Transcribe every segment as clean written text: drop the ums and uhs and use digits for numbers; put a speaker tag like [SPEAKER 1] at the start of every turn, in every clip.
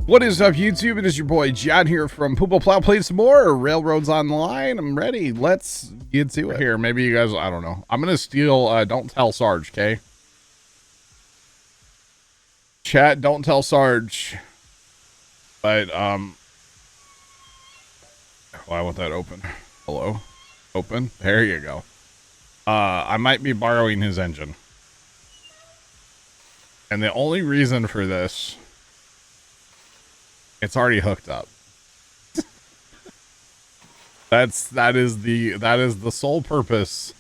[SPEAKER 1] What is up, YouTube? It is your boy John here from Poople Plow. Playing some more Railroads Online. I'm ready. Let's get to it. Here, maybe you guys, I don't know. I'm gonna steal Don't Tell Sarge, okay? Chat, don't tell Sarge. But oh, I want that open. Hello? Open? There you go. I might be borrowing his engine. And the only reason for this, it's already hooked up. that is the sole purpose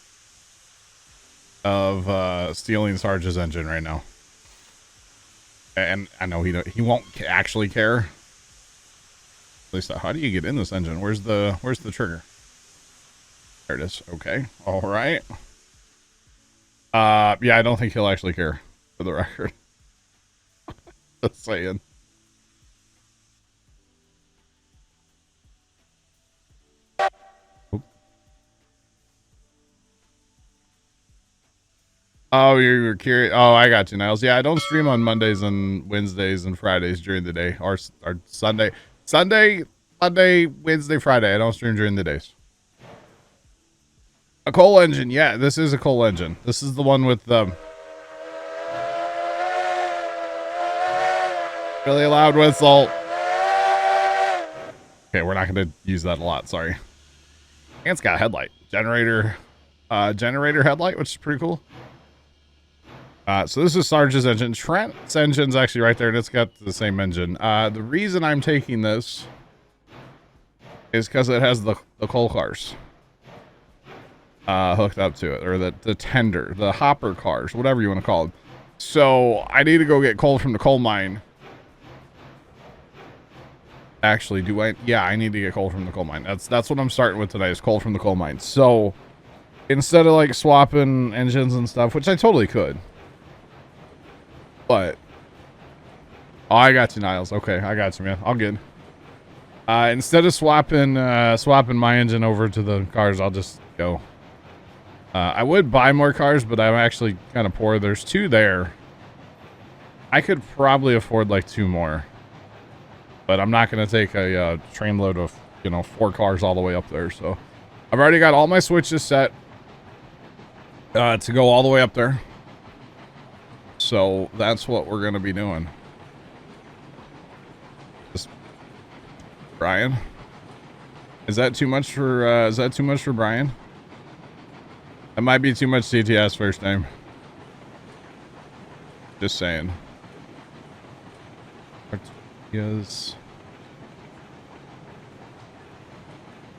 [SPEAKER 1] of stealing Sarge's engine right now. And I know he won't actually care. At least, how do you get in this engine? Where's the trigger? There it is. Okay. All right. Yeah, I don't think he'll actually care, for the record. Just saying. Oh, you're curious. Oh, I got you, Niles. Yeah, I don't stream on Mondays and Wednesdays and Fridays during the day, or Sunday, Wednesday, Friday. I don't stream during the days. A coal engine. Yeah, this is a coal engine. This is the one with the really loud whistle. Okay, we're not going to use that a lot. Sorry. And it's got a headlight. Generator headlight, which is pretty cool. So this is Sarge's engine. Trent's engine's actually right there, and it's got the same engine. The reason I'm taking this is because it has the coal cars hooked up to it, or the tender, the hopper cars, whatever you want to call them. So I need to go get coal from the coal mine. Actually, do I? Yeah, I need to get coal from the coal mine. That's what I'm starting with tonight, is coal from the coal mine. So instead of like swapping engines and stuff, which I totally could. But oh, I got you, Niles. Okay, I got you, man. All good. Instead of swapping my engine over to the cars, I'll just go. I would buy more cars, but I'm actually kind of poor. There's 2 there. I could probably afford like 2 more, but I'm not going to take a train load of 4 cars all the way up there. So I've already got all my switches set to go all the way up there. So that's what we're going to be doing. Brian, is that too much for Brian? That might be too much CTS first name. Just saying. Yes.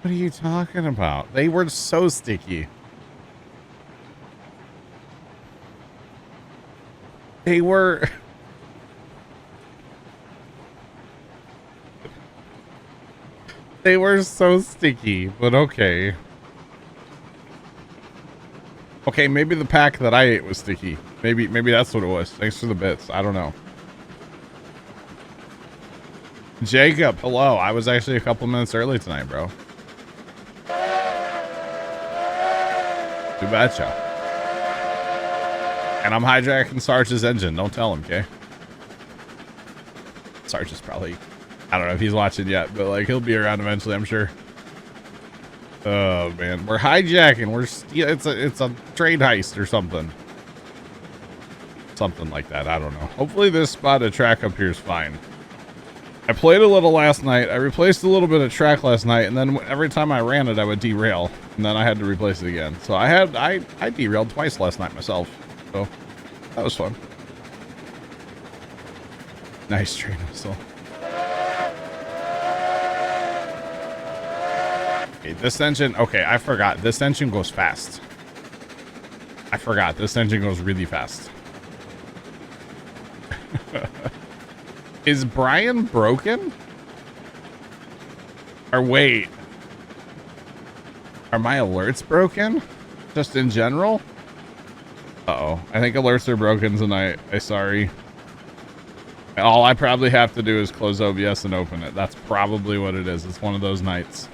[SPEAKER 1] What are you talking about? They were so sticky. They were. They were so sticky, but okay. Okay, maybe the pack that I ate was sticky. Maybe that's what it was. Thanks for the bits. I don't know. Jacob, hello. I was actually a couple minutes early tonight, bro. Too bad, y'all. And I'm hijacking Sarge's engine. Don't tell him, okay? Sarge is probably, I don't know if he's watching yet, but like he'll be around eventually, I'm sure. Oh man, we're hijacking. It's a trade heist or something. Something like that. I don't know. Hopefully this spot of track up here is fine. I played a little last night. I replaced a little bit of track last night, and then every time I ran it, I would derail, and then I had to replace it again. So I derailed twice last night myself. So that was fun. Nice train whistle. Okay, this engine. Okay, I forgot. This engine goes fast. I forgot. This engine goes really fast. Is Brian broken? Or wait. Are my alerts broken? Just in general? Uh-oh. I think alerts are broken tonight. I'm sorry. All I probably have to do is close OBS and open it. That's probably what it is. It's one of those nights.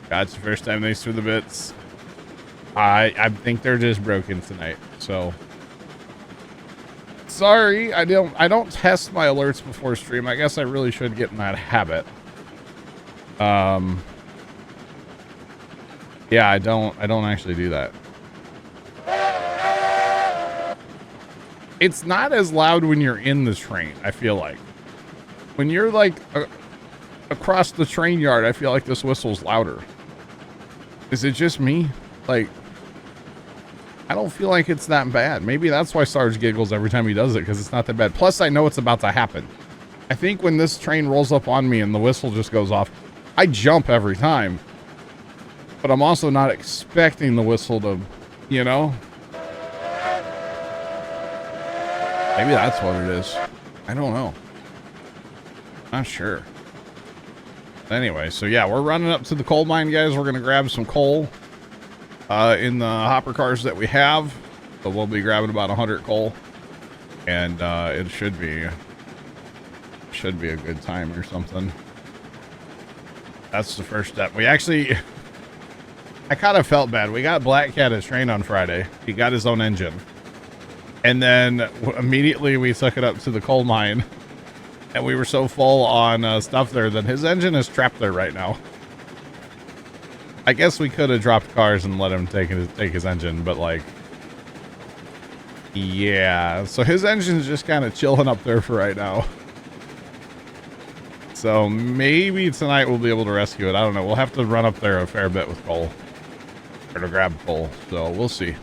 [SPEAKER 1] Gotcha. First time. Thanks for the bits. I think they're just broken tonight. So sorry. I don't test my alerts before stream. I guess I really should get in that habit. Yeah, I don't actually do that. It's not as loud when you're in the train, I feel like. When you're like across the train yard, I feel like this whistle's louder. Is it just me? Like, I don't feel like it's that bad. Maybe that's why Sarge giggles every time he does it, because it's not that bad. Plus, I know it's about to happen. I think when this train rolls up on me and the whistle just goes off, I jump every time. But I'm also not expecting the whistle to, you know? Maybe that's what it is. I don't know. Not sure. Anyway, so yeah, we're running up to the coal mine, guys. We're going to grab some coal in the hopper cars that we have. So we'll be grabbing about 100 coal. And it should be a good time or something. That's the first step. We actually... I kind of felt bad. We got Black Cat a train on Friday. He got his own engine. And then immediately we took it up to the coal mine. And we were so full on stuff there that his engine is trapped there right now. I guess we could have dropped cars and let him take his engine, but like... Yeah, so his engine's just kind of chilling up there for right now. So maybe tonight we'll be able to rescue it. I don't know. We'll have to run up there a fair bit with coal. Or to grab coal. So we'll see.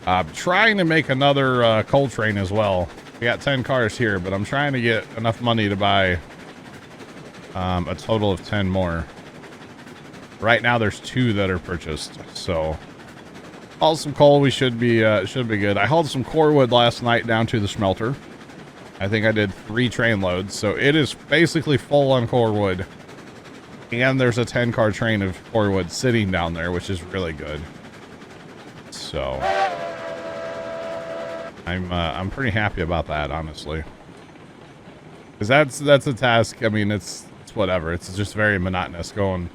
[SPEAKER 1] I'm trying to make another coal train as well. We got 10 cars here, but I'm trying to get enough money to buy a total of 10 more. Right now there's 2 that are purchased. So hauled some coal. We should be good. I hauled some core wood last night down to the smelter. I think I did 3 train loads, so it is basically full on core wood. And there's a 10-car train of core wood sitting down there, which is really good. So I'm pretty happy about that, honestly. Because that's a task. I mean, it's whatever. It's just very monotonous going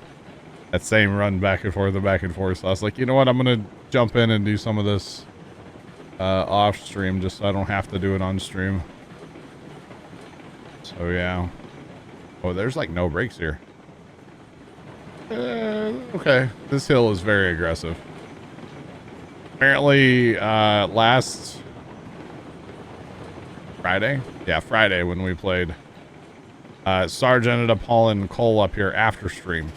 [SPEAKER 1] that same run back and forth and back and forth. So I was like, you know what? I'm gonna jump in and do some of this off stream, just so I don't have to do it on stream. So yeah. Oh, there's like no brakes here. Okay. This hill is very aggressive. Apparently, last Friday? Yeah, Friday when we played. Sarge ended up hauling coal up here after stream.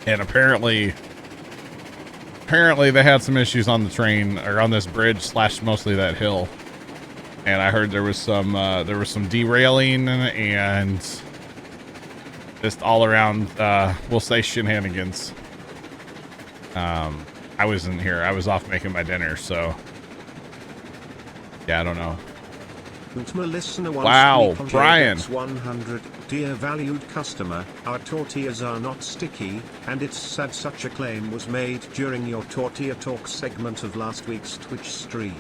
[SPEAKER 1] And apparently they had some issues on the train, or on this bridge / mostly that hill. And I heard there was some derailing and just all around, we'll say shenanigans. I wasn't here. I was off making my dinner, so yeah, I don't know. Wow, Brian.
[SPEAKER 2] 100, dear valued customer, our tortillas are not sticky, and it's sad such a claim was made during your Tortilla Talk segment of last week's Twitch stream.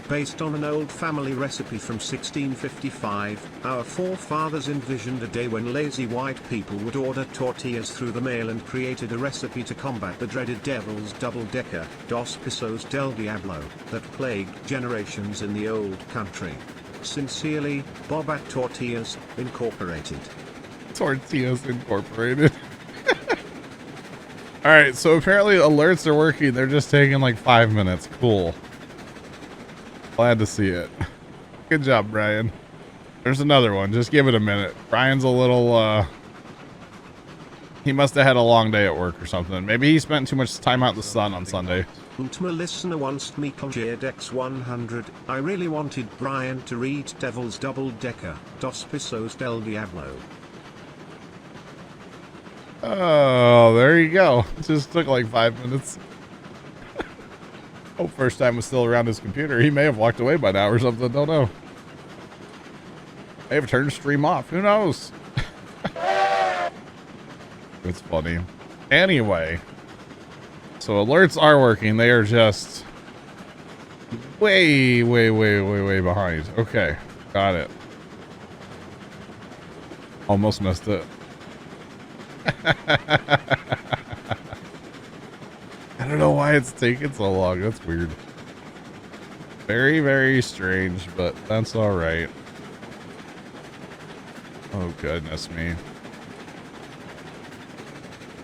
[SPEAKER 2] Based on an old family recipe from 1655, our forefathers envisioned a day when lazy white people would order tortillas through the mail and created a recipe to combat the dreaded devil's double-decker, Dos Pisos del Diablo, that plagued generations in the old country. Sincerely, Bob at Tortillas, Incorporated.
[SPEAKER 1] Tortillas Incorporated. Alright, so apparently alerts are working. They're just taking like 5 minutes. Cool. Glad to see it. Good job, Brian. There's another one. Just give it a minute. Brian's a little, he must have had a long day at work or something. Maybe he spent too much time out in the sun on Sunday.
[SPEAKER 2] Ultima listener wants me called Dex 100. I really wanted Brian to read Devil's Double Decker, Dos Pisos del Diablo.
[SPEAKER 1] Oh, there you go. It just took like 5 minutes. Oh, first time was still around his computer. He may have walked away by now or something. Don't know. May have turned stream off. Who knows? It's funny. Anyway. So alerts are working. They are just way behind. Okay. Got it. Almost missed it. I don't know why it's taking so long. That's weird. Very, very strange, but that's all right. Oh, goodness me.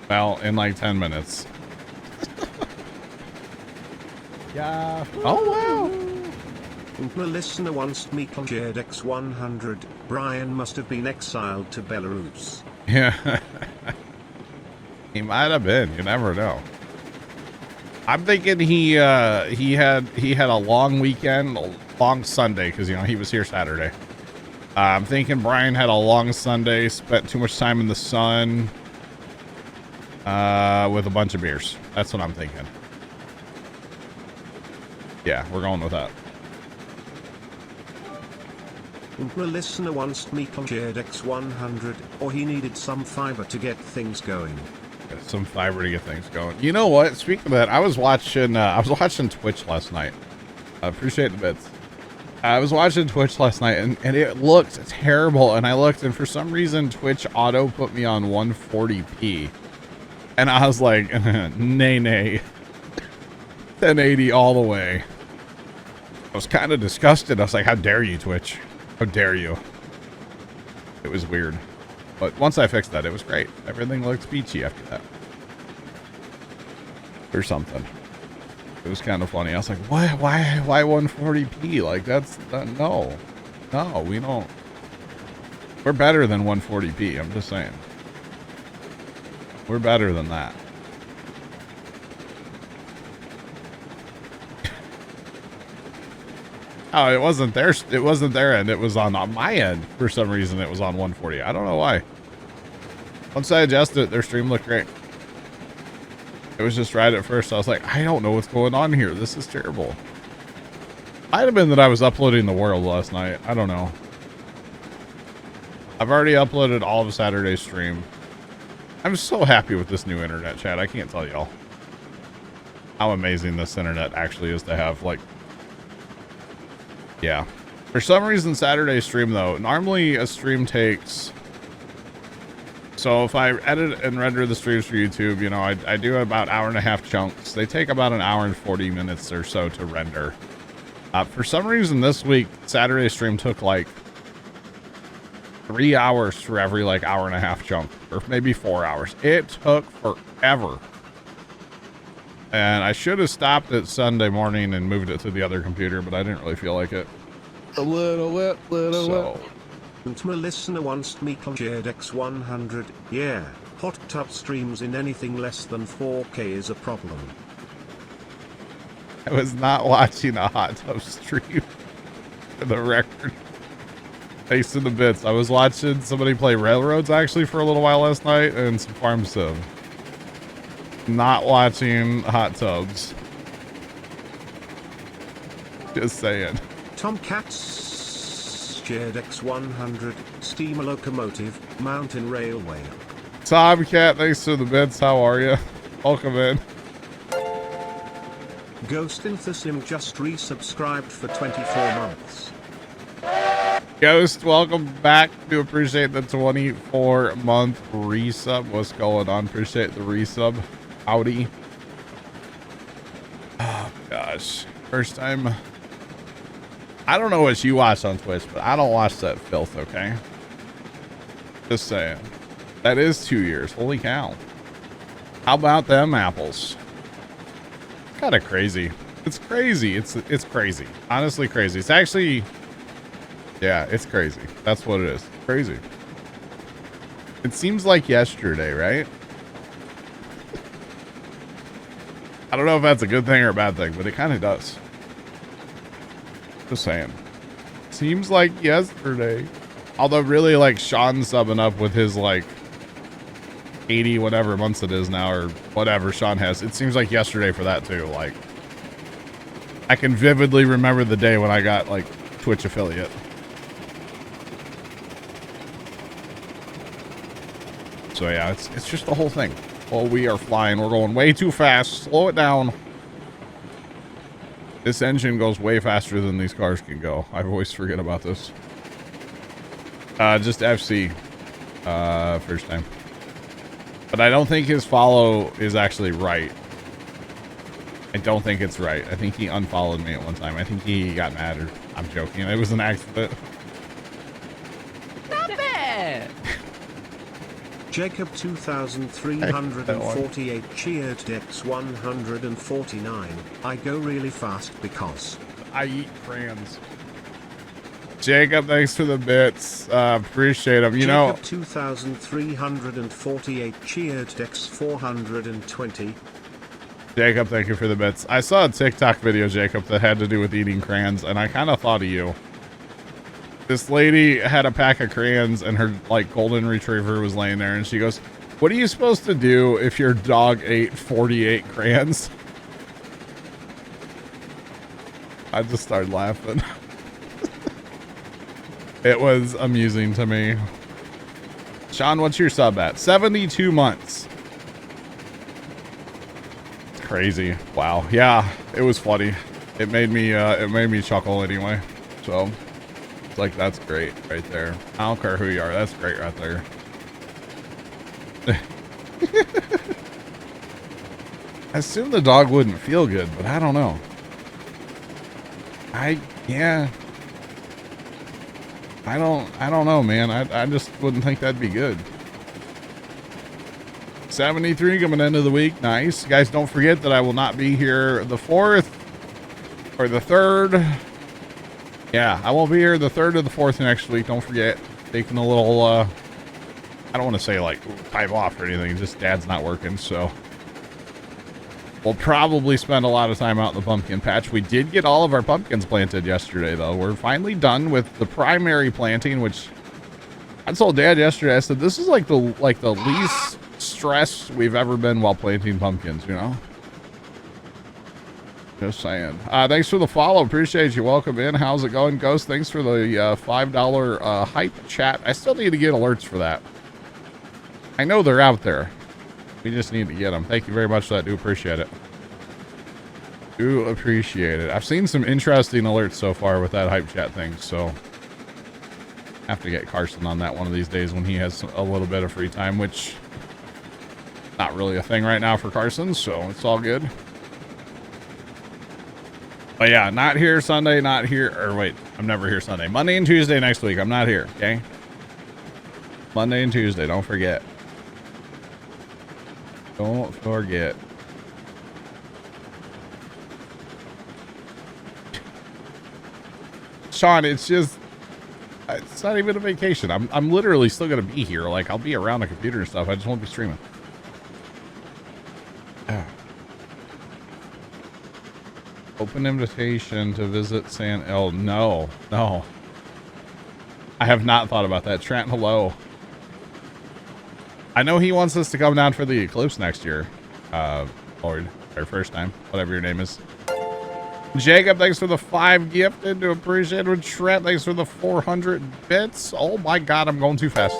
[SPEAKER 1] Well, in like 10 minutes.
[SPEAKER 3] Yeah.
[SPEAKER 1] Oh, wow.
[SPEAKER 2] A listener once me shared X100. Brian must have been exiled to Belarus.
[SPEAKER 1] Yeah. He might have been. You never know. I'm thinking he had a long weekend, a long Sunday, because you know he was here Saturday. I'm thinking Brian had a long Sunday, spent too much time in the sun, with a bunch of beers. That's what I'm thinking. Yeah, we're going with that.
[SPEAKER 2] A listener once me shared X100, or he needed some fiber to get things going.
[SPEAKER 1] Some fiber to get things going. You know what? Speaking of that, I was watching Twitch last night. I appreciate the bits. I was watching Twitch last night and it looked terrible. And I looked, and for some reason, Twitch auto put me on 140p. And I was like, nay. 1080 all the way. I was kind of disgusted. I was like, how dare you, Twitch? How dare you? It was weird. But once I fixed that, it was great. Everything looked peachy after that. Or something. It was kind of funny. I was like, why 140p? Like, that's, no, we don't. We're better than 140p. I'm just saying. We're better than that. Oh, it wasn't there. It wasn't their end. It was on my end. For some reason, it was on 140. I don't know why. Once I adjusted it, their stream looked great. It was just right at first. I was like, I don't know what's going on here. This is terrible. Might have been that I was uploading the world last night. I don't know. I've already uploaded all of Saturday's stream. I'm so happy with this new internet, chat. I can't tell y'all how amazing this internet actually is to have. Like, yeah. For some reason, Saturday's stream, though, normally a stream takes... So if I edit and render the streams for YouTube, you know, I do about hour and a half chunks. They take about an hour and 40 minutes or so to render. For some reason this week, Saturday's stream took like 3 hours for every like hour and a half chunk, or maybe 4 hours. It took forever. And I should have stopped it Sunday morning and moved it to the other computer, but I didn't really feel like it.
[SPEAKER 3] A little bit.
[SPEAKER 2] And my listener wants me shared X100. Yeah, hot tub streams in anything less than 4K is a problem.
[SPEAKER 1] I was not watching a hot tub stream, for the record. Thanks to the bits. I was watching somebody play Railroads actually for a little while last night and some Farm Sim. Not watching hot tubs. Just saying.
[SPEAKER 2] Tomcats shared X100, steamer locomotive, mountain railway.
[SPEAKER 1] Tomcat, thanks for the bits. How are you? Welcome in.
[SPEAKER 2] Ghost Infosim just resubscribed for 24 months.
[SPEAKER 1] Ghost, welcome back. Do appreciate the 24-month resub. What's going on? Appreciate the resub. Howdy. Oh, gosh. First time. I don't know what you watch on Twitch, but I don't watch that filth, okay? Just saying. That is 2 years. Holy cow. How about them apples? Kind of crazy. It's crazy. It's crazy. Honestly crazy. It's actually... Yeah, it's crazy. That's what it is. Crazy. It seems like yesterday, right? I don't know if that's a good thing or a bad thing, but it kind of does. Just saying. Seems like yesterday. Although really, like, Sean's subbing up with his, like, 80 whatever months it is now, or whatever Sean has. It seems like yesterday for that, too. Like, I can vividly remember the day when I got, like, Twitch affiliate. So, yeah, it's just the whole thing. Oh, we are flying. We're going way too fast. Slow it down. This engine goes way faster than these cars can go. I always forget about this. Just FC. First time. But I don't think his follow is actually right. I don't think it's right. I think he unfollowed me at one time. I think he got mad, or I'm joking. It was an accident.
[SPEAKER 4] Not bad.
[SPEAKER 2] Jacob 2348 cheered Dex 149. I go really fast because
[SPEAKER 1] I eat crayons. Jacob, thanks for the bits. Appreciate them. You know,
[SPEAKER 2] Jacob 2348 cheered Dex 420.
[SPEAKER 1] Jacob, thank you for the bits. I saw a TikTok video, Jacob, that had to do with eating crayons, and I kind of thought of you. This lady had a pack of crayons, and her like golden retriever was laying there, and she goes, "What are you supposed to do if your dog ate 48 crayons?" I just started laughing. It was amusing to me. Sean, what's your sub at? 72 months. It's crazy. Wow. Yeah, it was funny. It made me chuckle anyway. So it's like, that's great right there. I don't care who you are. That's great right there. I assume the dog wouldn't feel good, but I don't know. Yeah. I don't know, man. I just wouldn't think that'd be good. 73 coming into the week. Nice. Guys, don't forget that I will not be here the 4th or the 3rd. Yeah, I won't be here the 3rd or the 4th next week. Don't forget. Taking a little, I don't want to say like time off or anything. Just dad's not working, so we'll probably spend a lot of time out in the pumpkin patch. We did get all of our pumpkins planted yesterday, though. We're finally done with the primary planting, which I told Dad yesterday. I said, this is like the least stressed we've ever been while planting pumpkins, you know? Just saying. Thanks for the follow. Appreciate you. Welcome in. How's it going, Ghost? Thanks for the $5 hype chat. I still need to get alerts for that. I know they're out there. We just need to get them. Thank you very much for that. Do appreciate it. Do appreciate it. I've seen some interesting alerts so far with that hype chat thing, so I have to get Carson on that one of these days when he has a little bit of free time, which not really a thing right now for Carson, so it's all good. But yeah, not here Sunday, not here, or wait, I'm never here Sunday. Monday and Tuesday next week, I'm not here, okay? Monday and Tuesday, don't forget. Don't forget. Sean, it's just, it's not even a vacation. I'm literally still going to be here. Like, I'll be around the computer and stuff. I just won't be streaming. Open invitation to visit San El. No. I have not thought about that. Trent, hello. I know he wants us to come down for the eclipse next year. Lord, or first time, whatever your name is. Jacob, thanks for the 5 gifted. To appreciate it. Trent, thanks for the 400 bits. Oh my God, I'm going too fast.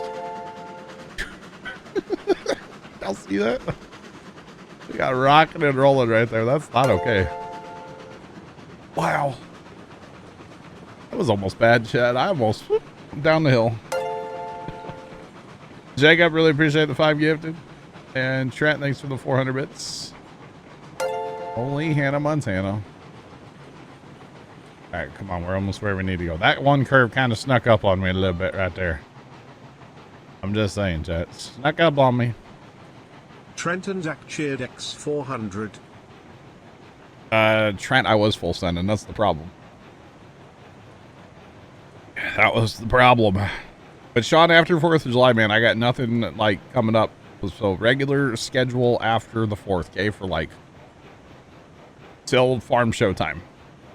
[SPEAKER 1] Y'all see that? We got rocking and rolling right there. That's not okay. Wow. That was almost bad, Chad. I almost whoop, down the hill. Jacob, really appreciate the 5 gifted. And Trent, thanks for the 400 bits. Holy Hannah Montana. All right, come on. We're almost where we need to go. That one curve kind of snuck up on me a little bit right there. I'm just saying, chat. Snuck up on me.
[SPEAKER 2] Trent and Zach cheered X 400.
[SPEAKER 1] Trent, I was full sending. That's the problem. That was the problem. But Sean, after 4th of July, man, I got nothing like coming up. So regular schedule after the 4th, okay, for like till farm show time,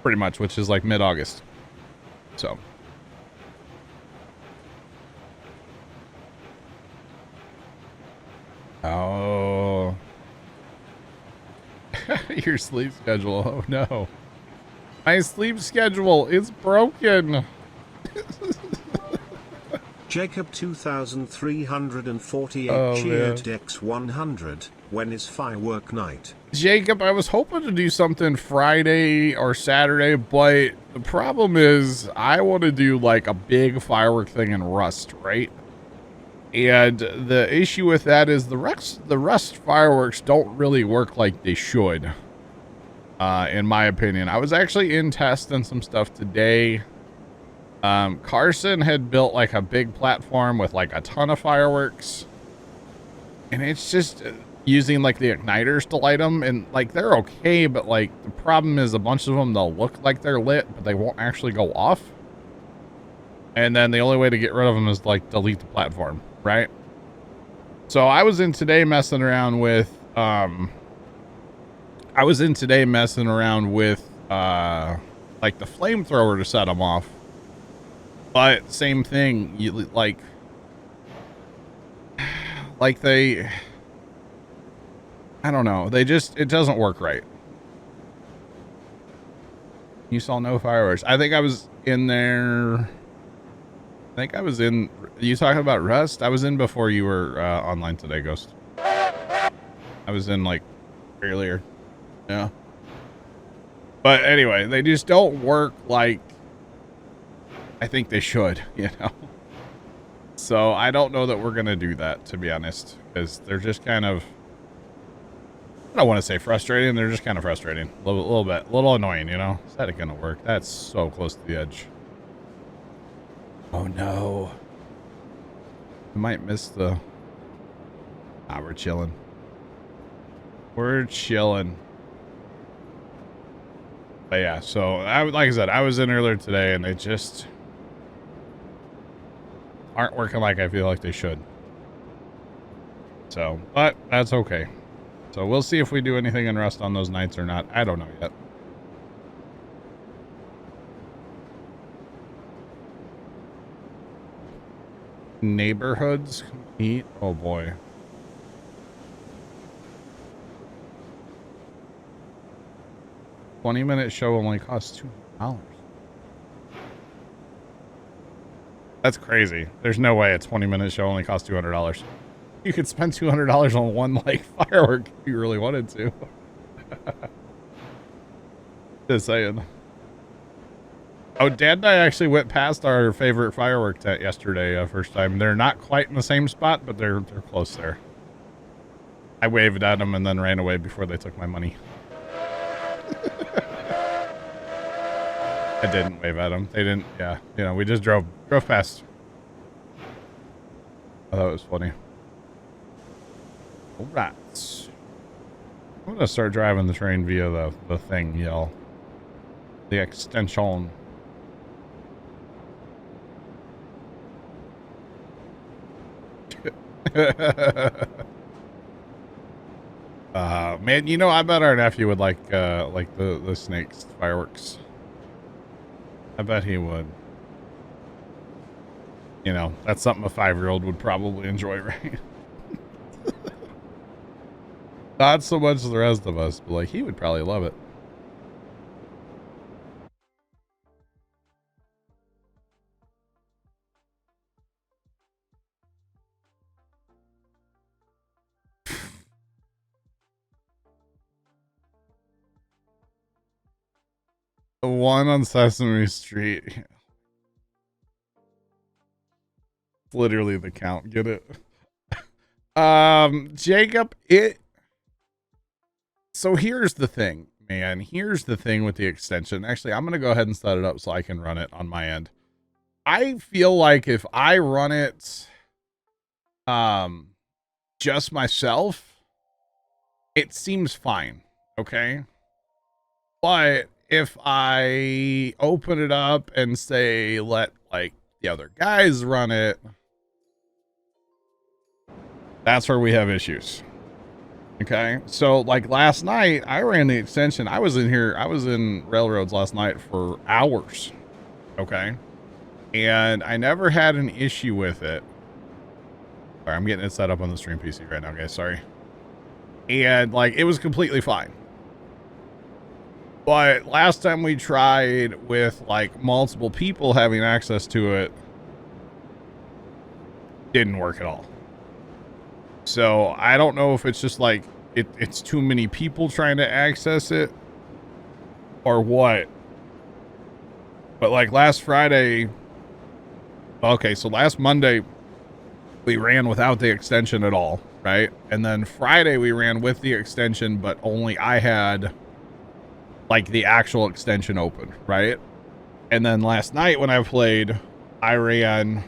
[SPEAKER 1] pretty much, which is like mid-August. So. Oh. Your sleep schedule. Oh no. My sleep schedule is broken.
[SPEAKER 2] Jacob 2348 cheered Dex 100. When is firework night?
[SPEAKER 1] Jacob, I was hoping to do something Friday or Saturday, but the problem is I want to do like a big firework thing in Rust, right? And the issue with that is the Rust fireworks don't really work like they should. in my opinion. I was actually in testing some stuff today. Carson had built like a big platform with like a ton of fireworks, and it's just using like the igniters to light them, and like they're okay, but like the problem is a bunch of them, they'll look like they're lit, but they won't actually go off. And then the only way to get rid of them is like delete the platform, right? So I was in today messing around with like the flamethrower to set them off. But same thing, you like they, I don't know, they just, it doesn't work right. You saw no fireworks. I think I was in there. I think I was in, you talking about Rust? I was in before you were online today, Ghost. I was in like earlier. Yeah. But anyway, they just don't work like I think they should, you know? So I don't know that we're going to do that, to be honest, because they're just kind of, I don't want to say frustrating. They're just kind of frustrating. A little bit, a little annoying, you know? Is that going to work? That's so close to the edge. Oh no. I might miss the, we're chilling. We're chilling. But yeah, so like I said, I was in earlier today and they just aren't working like I feel like they should. So, but that's okay. So we'll see if we do anything in Rust on those nights or not. I don't know yet. Neighborhoods eat. Oh boy. $20-minute show only costs $2. That's crazy. There's no way a 20-minute show only costs $200. You could spend $200 on one like firework if you really wanted to. Just saying. Oh, Dad and I actually went past our favorite firework tent yesterday, first time. They're not quite in the same spot, but they're close there. I waved at them and then ran away before they took my money. I didn't wave at them. They didn't. Yeah, you know, we just drove past. I thought it was funny. All right. I'm gonna start driving the train via the thing, y'all. The extension. Man, you know, I bet our nephew would like the snakes fireworks. I bet he would. You know, that's something a 5-year-old would probably enjoy, right? Not so much the rest of us, but like he would probably love it. The one on Sesame Street. Literally the count. Get it? Jacob, so here's the thing, man. Here's the thing with the extension. Actually, I'm going to go ahead and set it up so I can run it on my end. I feel like if I run it just myself, it seems fine, okay? But if I open it up and say let like the other guys run it, that's where we have issues. Okay, so like last night I ran the extension. I was in Railroads last night for hours. Okay, and I never had an issue with it. Sorry, I'm getting it set up on the stream PC right now, guys. Sorry. And like it was completely fine. But last time we tried with like multiple people having access to it, didn't work at all. So I don't know if it's just like it's too many people trying to access it or what. But like last Friday, okay, so last Monday we ran without the extension at all, right? And then Friday we ran with the extension, but only I had like the actual extension open, right? And then last night when I played, I ran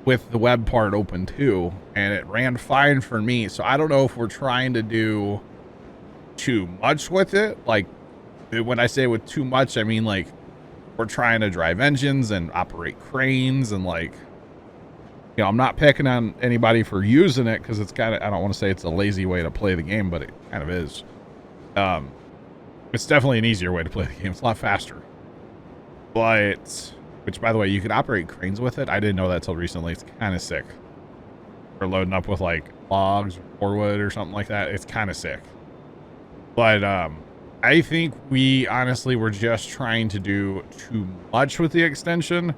[SPEAKER 1] with the web part open too, and it ran fine for me. So I don't know if we're trying to do too much with it. Like, when I say with too much, I mean like we're trying to drive engines and operate cranes, and like, you know, I'm not picking on anybody for using it because it's kind of, I don't want to say it's a lazy way to play the game, but it kind of is. It's definitely an easier way to play the game. It's a lot faster. But, which by the way, you can operate cranes with it. I didn't know that till recently. It's kind of sick. For loading up with like logs or wood or something like that. It's kind of sick. But I think we honestly were just trying to do too much with the extension,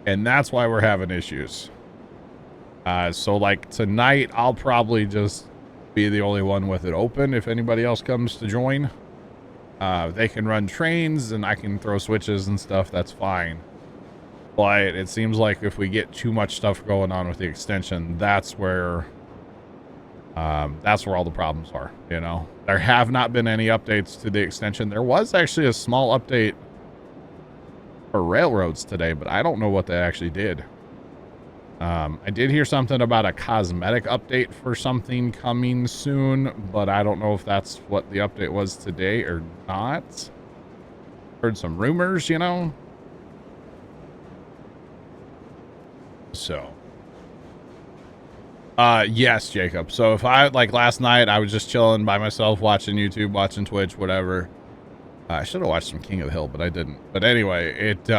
[SPEAKER 1] and that's why we're having issues. So like tonight, I'll probably just be the only one with it open. If anybody else comes to join, they can run trains and I can throw switches and stuff. That's fine. But it seems like if we get too much stuff going on with the extension, that's where all the problems are. You know, there have not been any updates to the extension. There was actually a small update for railroads today, but I don't know what they actually did. I did hear something about a cosmetic update for something coming soon, but I don't know if that's what the update was today or not. Heard some rumors, you know. So, yes, Jacob. So if I, like last night, I was just chilling by myself, watching YouTube, watching Twitch, whatever. I should have watched some King of the Hill, but I didn't. But anyway, it,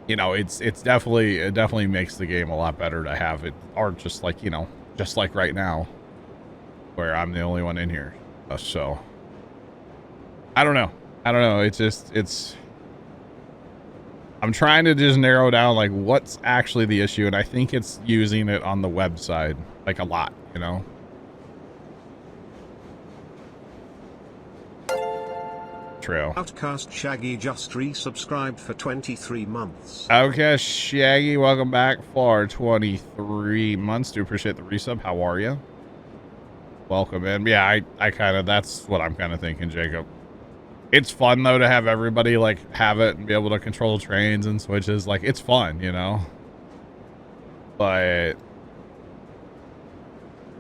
[SPEAKER 1] you know, it definitely makes the game a lot better to have it, or just like, you know, just like right now, where I'm the only one in here. So, I don't know. I'm trying to just narrow down like what's actually the issue, and I think it's using it on the website like a lot, you know. True.
[SPEAKER 2] Outcast Shaggy just resubscribed for 23 months.
[SPEAKER 1] Okay, Shaggy, welcome back for 23 months. Do appreciate the resub. How are you? Welcome in. Yeah, I kind of, that's what I'm kind of thinking, Jacob. It's fun though to have everybody like have it and be able to control trains and switches. Like, it's fun, you know. But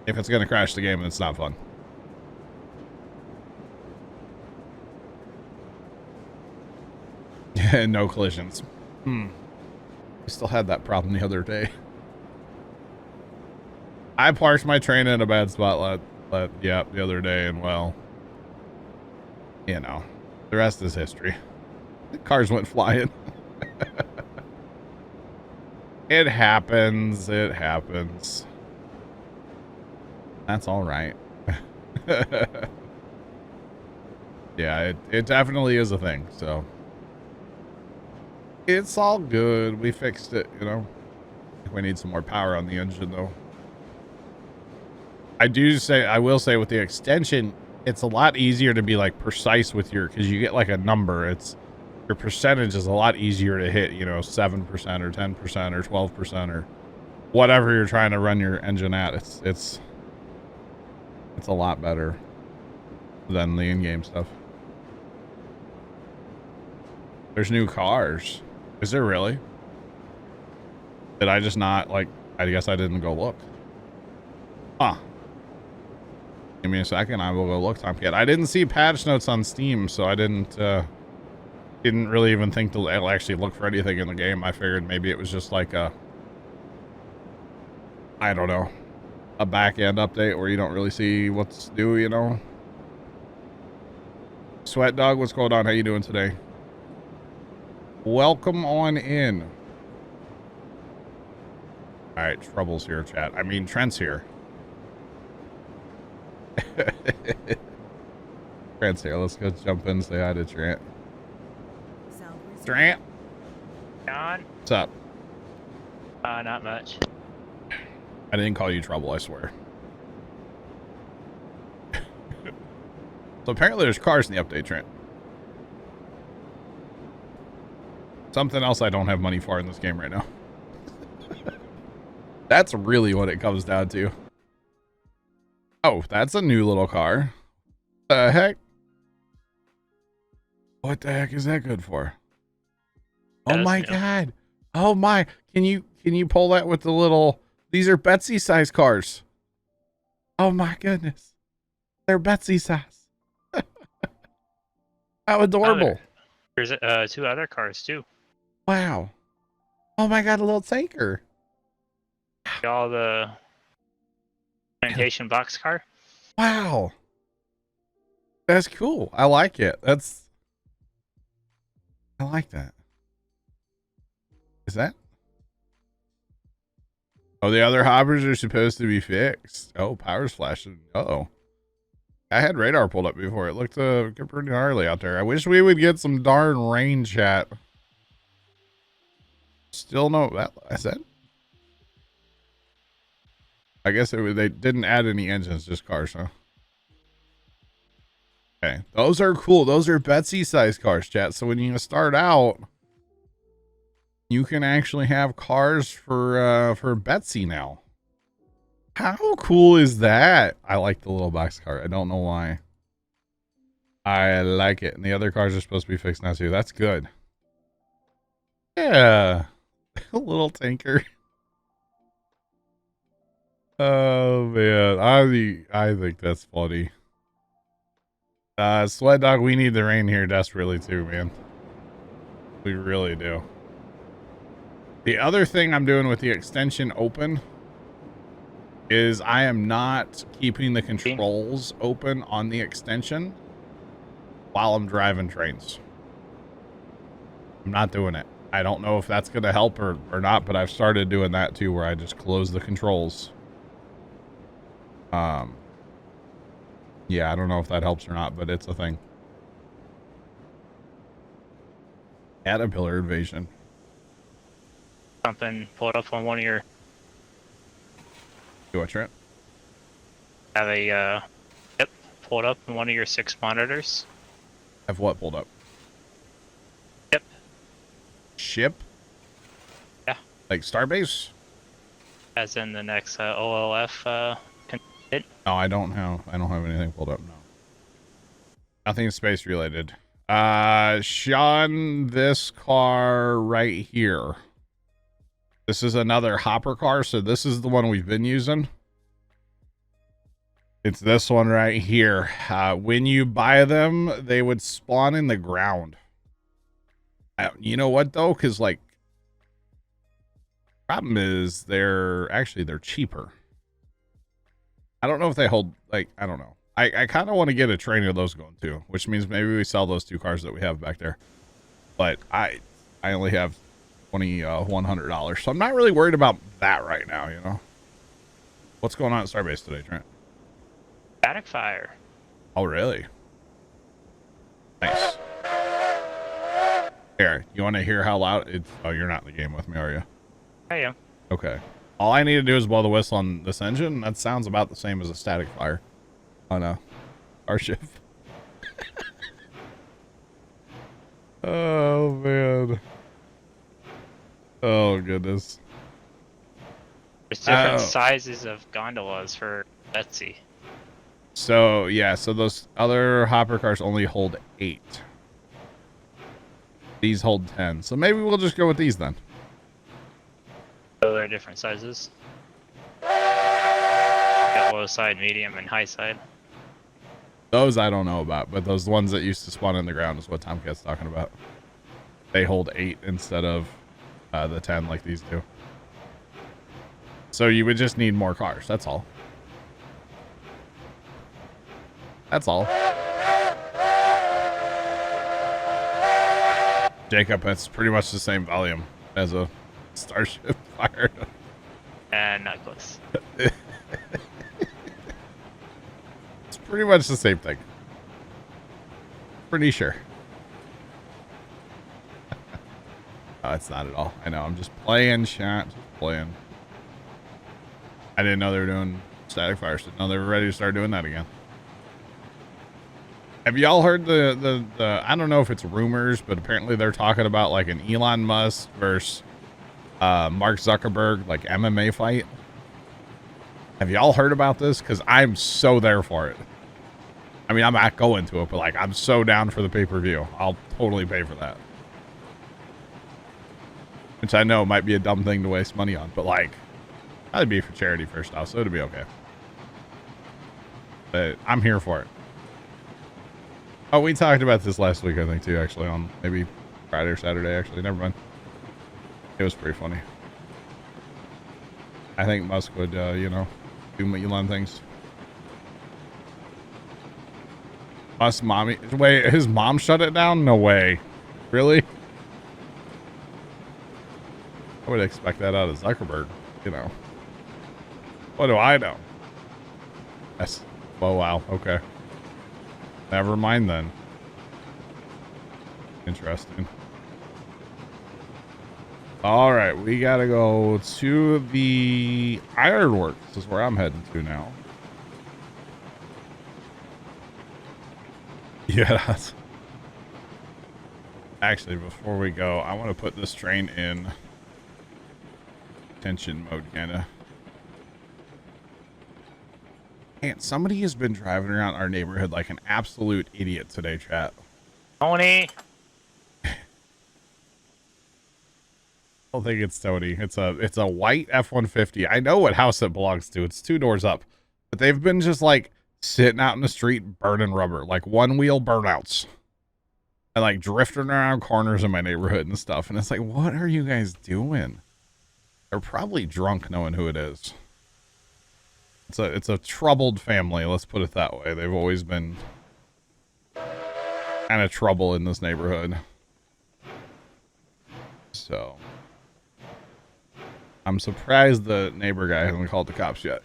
[SPEAKER 1] if it's gonna crash the game, it's not fun. No collisions. I still had that problem the other day. I parked my train in a bad spot the other day, and well, you know, the rest is history. The cars went flying. It happens. It happens. That's all right. Yeah, it definitely is a thing, so it's all good. We fixed it, you know. We need some more power on the engine, though. I will say with the extension, it's a lot easier to be like precise with your, because you get like a number. It's your percentage is a lot easier to hit, you know, 7% or 10% or 12% or whatever you're trying to run your engine at. It's a lot better than the in-game stuff. There's new cars. Is there really? Did I just not, like, I guess I didn't go look. Huh. Give me a second, I will go look, Tomcat. I didn't see patch notes on Steam, so I didn't really even think to actually look for anything in the game. I figured maybe it was just like a, I don't know, a back-end update where you don't really see what's new, you know? Sweat Dog, what's going on? How you doing today? Welcome on in. All right, Trouble's here, chat. I mean, Trent's here. Trent's here. Let's go jump in and say hi to Trent. Trent?
[SPEAKER 4] John?
[SPEAKER 1] What's up?
[SPEAKER 4] Not much.
[SPEAKER 1] I didn't call you Trouble, I swear. So apparently there's cars in the update, Trent. Something else I don't have money for in this game right now. That's really what it comes down to. Oh, that's a new little car. The heck? What the heck is that good for? Oh my God. Oh my. Can you pull that with the little, these are Betsy size cars. Oh my goodness. They're Betsy size. How adorable.
[SPEAKER 4] There's 2 other cars too.
[SPEAKER 1] Wow. Oh my God, a little tanker.
[SPEAKER 4] All the plantation box car.
[SPEAKER 1] Wow. That's cool. I like it. I like that. Is that? Oh, the other hoppers are supposed to be fixed. Oh, power's flashing. Uh-oh. I had radar pulled up before. It looked pretty gnarly out there. I wish we would get some darn rain chat. Still no, I said. I guess they didn't add any engines, just cars, huh? Okay, those are cool. Those are Betsy size cars, chat. So when you start out, you can actually have cars for Betsy now. How cool is that? I like the little box car. I don't know why. I like it. And the other cars are supposed to be fixed now too. That's good. Yeah. A little tanker. Oh man. I think that's funny. Sweat Dog, we need the rain here desperately too, man. We really do. The other thing I'm doing with the extension open is I am not keeping the controls open on the extension while I'm driving trains. I'm not doing it. I don't know if that's going to help or not, but I've started doing that too, where I just close the controls. Yeah, I don't know if that helps or not, but it's a thing. Caterpillar invasion.
[SPEAKER 4] Something pulled up on one of your.
[SPEAKER 1] Do what, Trent?
[SPEAKER 4] Have a yep, pulled up on one of your 6 monitors.
[SPEAKER 1] Have what pulled up?
[SPEAKER 4] Yep.
[SPEAKER 1] Ship?
[SPEAKER 4] Yeah.
[SPEAKER 1] Like Starbase?
[SPEAKER 4] As in the next OLF.
[SPEAKER 1] No, I don't have anything pulled up. No. Nothing space related. Sean, this car right here. This is another hopper car, so this is the one we've been using. It's this one right here. When you buy them, they would spawn in the ground. You know what though? Because like, problem is they're cheaper. I don't know if they hold, like, I don't know. I kind of want to get a train of those going too, which means maybe we sell those 2 cars that we have back there. But I only have $100, so I'm not really worried about that right now, you know. What's going on at Starbase today, Trent?
[SPEAKER 4] Static fire.
[SPEAKER 1] Oh, really? Nice. Here, you want to hear how loud it's? Oh, you're not in the game with me, are you?
[SPEAKER 4] I am.
[SPEAKER 1] Okay. All I need to do is blow the whistle on this engine. That sounds about the same as a static fire on our ship. Oh man. Oh goodness.
[SPEAKER 4] There's different sizes of gondolas for Betsy.
[SPEAKER 1] So yeah, so those other hopper cars only hold 8. These hold 10. So maybe we'll just go with these then.
[SPEAKER 4] So they're different sizes. Got low side, medium, and high side.
[SPEAKER 1] Those I don't know about, but those ones that used to spawn in the ground is what Tomcat's talking about. They hold 8 instead of the 10 like these do. So you would just need more cars. That's all. That's all. Jacob, that's pretty much the same volume as a Starship Fire.
[SPEAKER 4] And not close.
[SPEAKER 1] It's pretty much the same thing. Pretty sure. No, it's not at all. I know. I'm just playing, chat. Just playing. I didn't know they were doing static fires. Didn't know they were ready to start doing that again. Have y'all heard the I don't know if it's rumors, but apparently they're talking about like an Elon Musk versus Mark Zuckerberg like MMA fight. Have y'all heard about this? Because I'm so there for it. I mean, I'm not going to it, but like, I'm so down for the pay-per-view. I'll totally pay for that. Which I know might be a dumb thing to waste money on, but like, that'd be for charity first off, so it'd be okay. But I'm here for it. Oh, we talked about this last week, I think, too, actually, on maybe Friday or Saturday, actually. Never mind. It was pretty funny. I think Musk would, you know, do Elon things. Musk mommy. Wait, his mom shut it down? No way. Really? I would expect that out of Zuckerberg, you know. What do I know? Yes. Oh, wow. Okay. Never mind then. Interesting. All right, we gotta go to the ironworks. This is where I'm heading to now. Yeah. Actually, before we go, I want to put this train in tension mode, kinda. Man, somebody has been driving around our neighborhood like an absolute idiot today, chat.
[SPEAKER 4] Tony.
[SPEAKER 1] I don't think it's Tony. It's a white F-150. I know what house it belongs to. It's 2 doors up. But they've been just like sitting out in the street burning rubber, like one wheel burnouts. And like drifting around corners in my neighborhood and stuff. And it's like, what are you guys doing? They're probably drunk knowing who it is. It's a troubled family, let's put it that way. They've always been kind of trouble in this neighborhood. So I'm surprised the neighbor guy hasn't called the cops yet.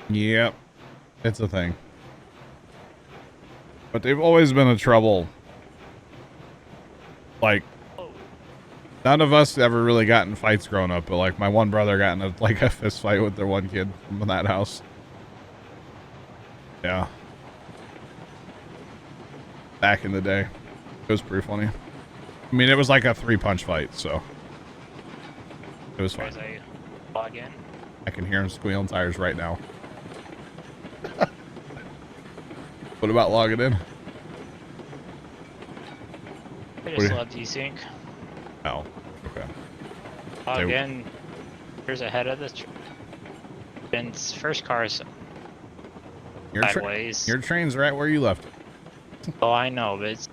[SPEAKER 1] Yep, it's a thing. But they've always been a trouble. Like, none of us ever really got in fights growing up, but like my one brother got in a fist fight with their one kid from that house. Yeah. Back in the day. It was pretty funny. I mean, it was like a 3-punch fight, so it was fun.
[SPEAKER 4] As I log in.
[SPEAKER 1] I can hear him squealing tires right now. What about logging in?
[SPEAKER 4] I just love desync.
[SPEAKER 1] Oh, okay.
[SPEAKER 4] Log in. Here's ahead of this. Ben's first car's sideways.
[SPEAKER 1] Your train's right where you left it.
[SPEAKER 4] Oh, I know, but it's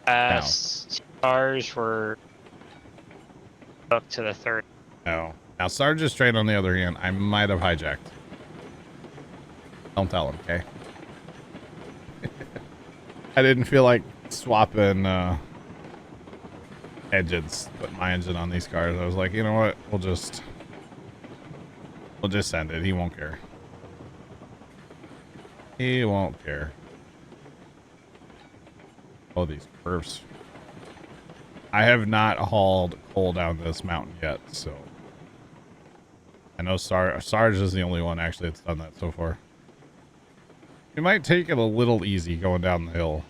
[SPEAKER 4] past cars were up to the third.
[SPEAKER 1] Oh. Now, Sarge's train, on the other hand, I might have hijacked. Don't tell him, okay? I didn't feel like swapping engines, putting my engine on these cars. I was like, you know what? We'll just send it. He won't care. He won't care. Oh, these curves. I have not hauled coal down this mountain yet, so I know Sarge is the only one actually that's done that so far. You might take it a little easy going down the hill.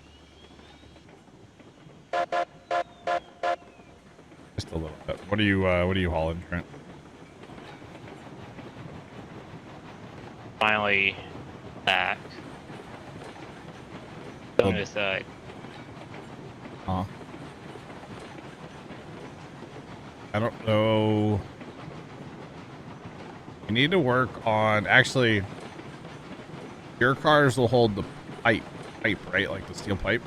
[SPEAKER 1] Just a little bit. What are you hauling, Trent?
[SPEAKER 4] Finally back. Going with
[SPEAKER 1] Huh? I don't know. You need to work on, actually, your cars will hold the pipe, right? Like the steel pipe.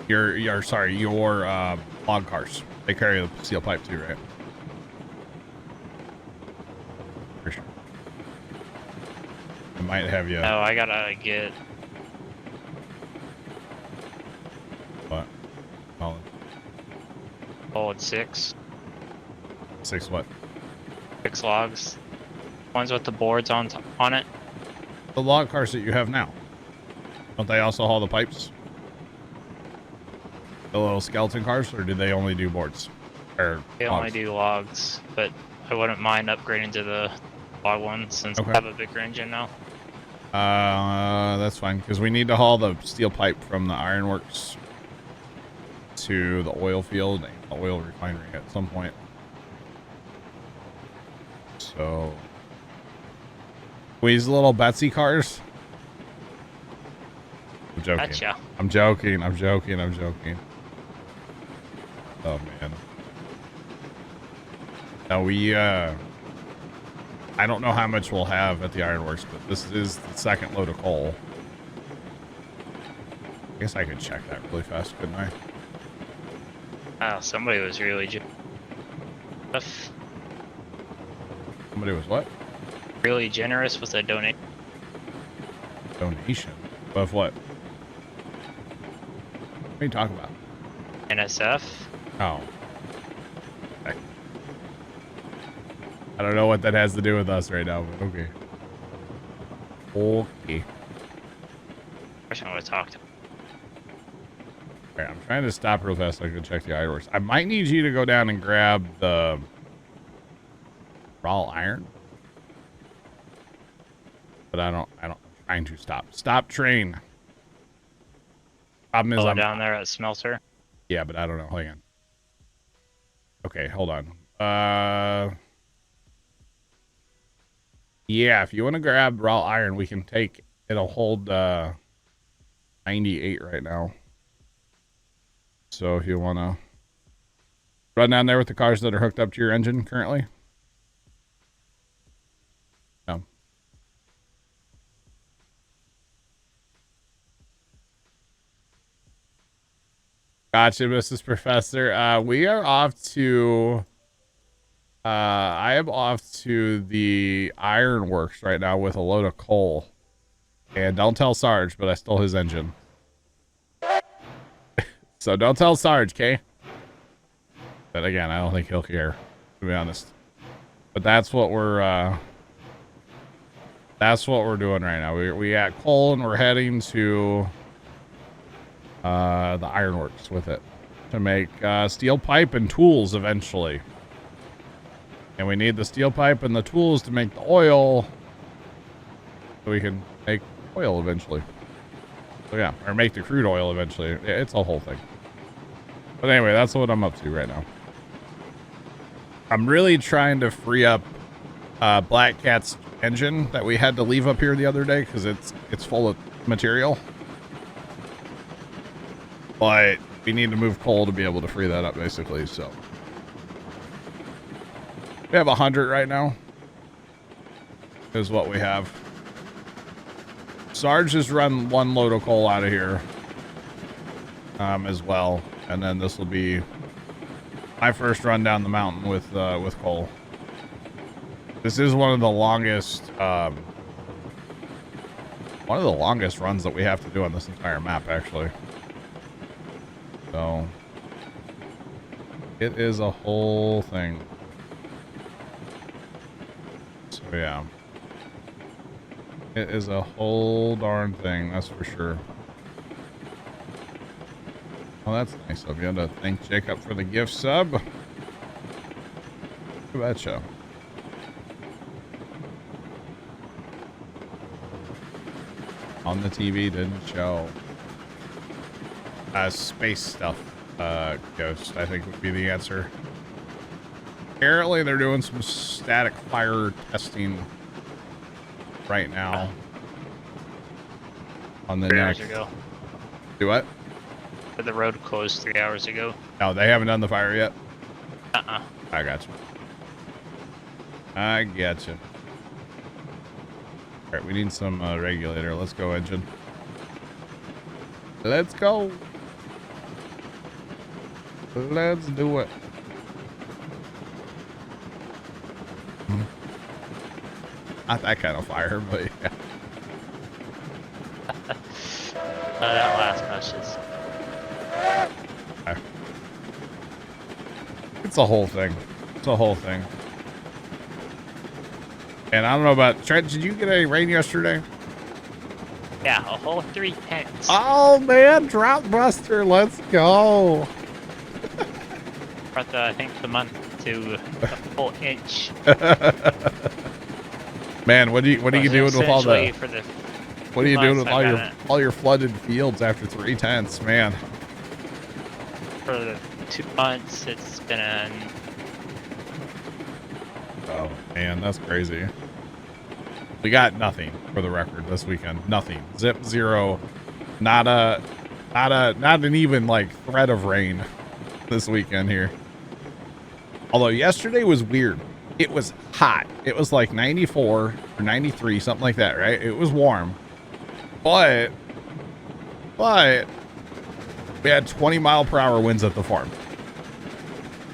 [SPEAKER 1] Your log cars. They carry the steel pipe too, right? For sure. I might have you.
[SPEAKER 4] No, I gotta get.
[SPEAKER 1] What? Oh,
[SPEAKER 4] Hold 6.
[SPEAKER 1] 6 what?
[SPEAKER 4] 6 logs. Ones with the boards on it.
[SPEAKER 1] The log cars that you have now. Don't they also haul the pipes? The little skeleton cars, or do they only do boards? Or
[SPEAKER 4] They
[SPEAKER 1] logs?
[SPEAKER 4] only do logs, but I wouldn't mind upgrading to the log one since
[SPEAKER 1] Okay.
[SPEAKER 4] I have a bigger engine now.
[SPEAKER 1] That's fine, because we need to haul the steel pipe from the ironworks to the oil field and the oil refinery at some point. So we use little Betsy cars. I'm joking.
[SPEAKER 4] Gotcha.
[SPEAKER 1] I'm joking. I'm joking. I'm joking. Oh man. Now we I don't know how much we'll have at the ironworks, but this is the second load of coal. I guess I could check that really fast, couldn't I?
[SPEAKER 4] Oh, somebody was really
[SPEAKER 1] Somebody was what?
[SPEAKER 4] really generous with a donation.
[SPEAKER 1] Donation? Of what? What are you talking about?
[SPEAKER 4] NSF.
[SPEAKER 1] Oh. Okay. I don't know what that has to do with us right now, but okay. Okay.
[SPEAKER 4] Person I would talk to.
[SPEAKER 1] Alright, I'm trying to stop real fast so I can check the ironworks. I might need you to go down and grab the raw iron. But I'm trying to stop. Stop train. Problem is
[SPEAKER 4] Oh,
[SPEAKER 1] I'm
[SPEAKER 4] down there at smelter.
[SPEAKER 1] Yeah, but I don't know. Hang on. Okay, hold on. Yeah, if you want to grab raw iron, we can take. It'll hold 98 right now. So if you want to run down there with the cars that are hooked up to your engine currently. No. Gotcha, Mrs. Professor. We are off to I am off to the ironworks right now with a load of coal. And don't tell Sarge, but I stole his engine. So don't tell Sarge, okay? But again, I don't think he'll care, to be honest. But that's what we're doing right now. We got coal and we're heading to the ironworks with it to make steel pipe and tools eventually. And we need the steel pipe and the tools to make the oil so we can make oil eventually. So yeah, or make the crude oil eventually. It's a whole thing. But anyway, that's what I'm up to right now. I'm really trying to free up Black Cat's engine that we had to leave up here the other day because it's full of material. But we need to move coal to be able to free that up, basically. So we have 100 right now. Is what we have. Sarge has run one load of coal out of here, as well, and then this will be my first run down the mountain with coal. This is one of the longest runs that we have to do on this entire map, actually. So it is a whole thing. So yeah, it is a whole darn thing, that's for sure. Well, that's nice of you to thank Jacob for the gift sub. You betcha. On the TV didn't show. Space stuff, Ghost, I think would be the answer. Apparently they're doing some static fire testing right now. On the
[SPEAKER 4] 3
[SPEAKER 1] next.
[SPEAKER 4] hours ago.
[SPEAKER 1] Do what?
[SPEAKER 4] The road closed 3 hours ago.
[SPEAKER 1] No, they haven't done the fire yet?
[SPEAKER 4] Uh-uh.
[SPEAKER 1] I got you. I get you. Alright, we need some regulator. Let's go, engine. Let's go. Let's do it. Not that kind of fire, but yeah.
[SPEAKER 4] That last much is...
[SPEAKER 1] Okay. It's a whole thing. It's a whole thing. And I don't know about Trent. Did you get any rain yesterday?
[SPEAKER 4] Yeah, a whole 3 tenths.
[SPEAKER 1] Oh man, Drought Buster, let's go.
[SPEAKER 4] Brought the, I think, the month to a full inch.
[SPEAKER 1] Man, what are you doing with all the?
[SPEAKER 4] For the
[SPEAKER 1] What are you doing with
[SPEAKER 4] months
[SPEAKER 1] all your flooded fields after 3 tenths, man?
[SPEAKER 4] For the 2 months, it's been an...
[SPEAKER 1] Oh, man, that's crazy. We got nothing for the record this weekend. Nothing. Zip, zero. Not an even like threat of rain this weekend here. Although yesterday was weird. It was hot. It was like 94 or 93, something like that, right? It was warm. But we had 20-mile-per-hour winds at the farm.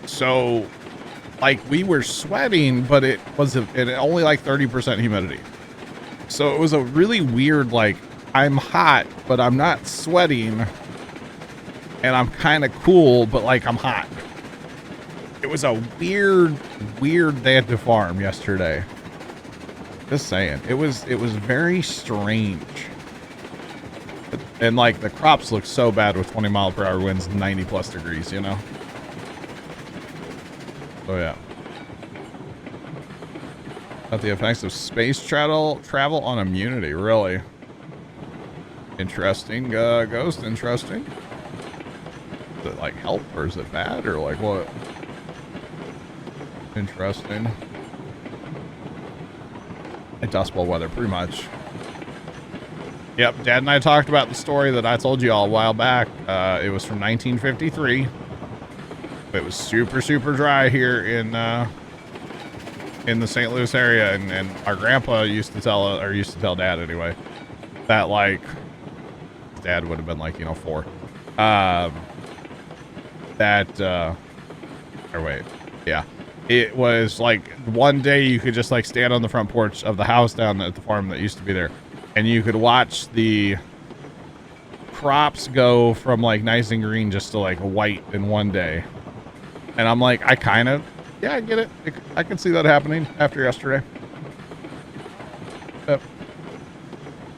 [SPEAKER 1] So, like, we were sweating, but it was only like 30% humidity. So it was a really weird, like, I'm hot, but I'm not sweating. And I'm kind of cool, but like I'm hot. It was a weird day at the farm yesterday. Just saying. It was very strange. And like the crops look so bad with 20-mile-per-hour winds, 90+ degrees, you know? Oh yeah. About the effects of space travel on immunity, really. Interesting, Ghost, interesting. Is it like help or is it bad or like what? Interesting. Like Dust Bowl weather, pretty much. Yep, Dad and I talked about the story that I told you all a while back. It was from 1953. It was super dry here in the St. Louis area, and our grandpa used to tell Dad anyway, that like Dad would have been like, you know, 4. It was like one day you could just like stand on the front porch of the house down at the farm that used to be there, and you could watch the crops go from like nice and green just to like white in one day. And I'm like, I get it. I can see that happening after yesterday. Yep.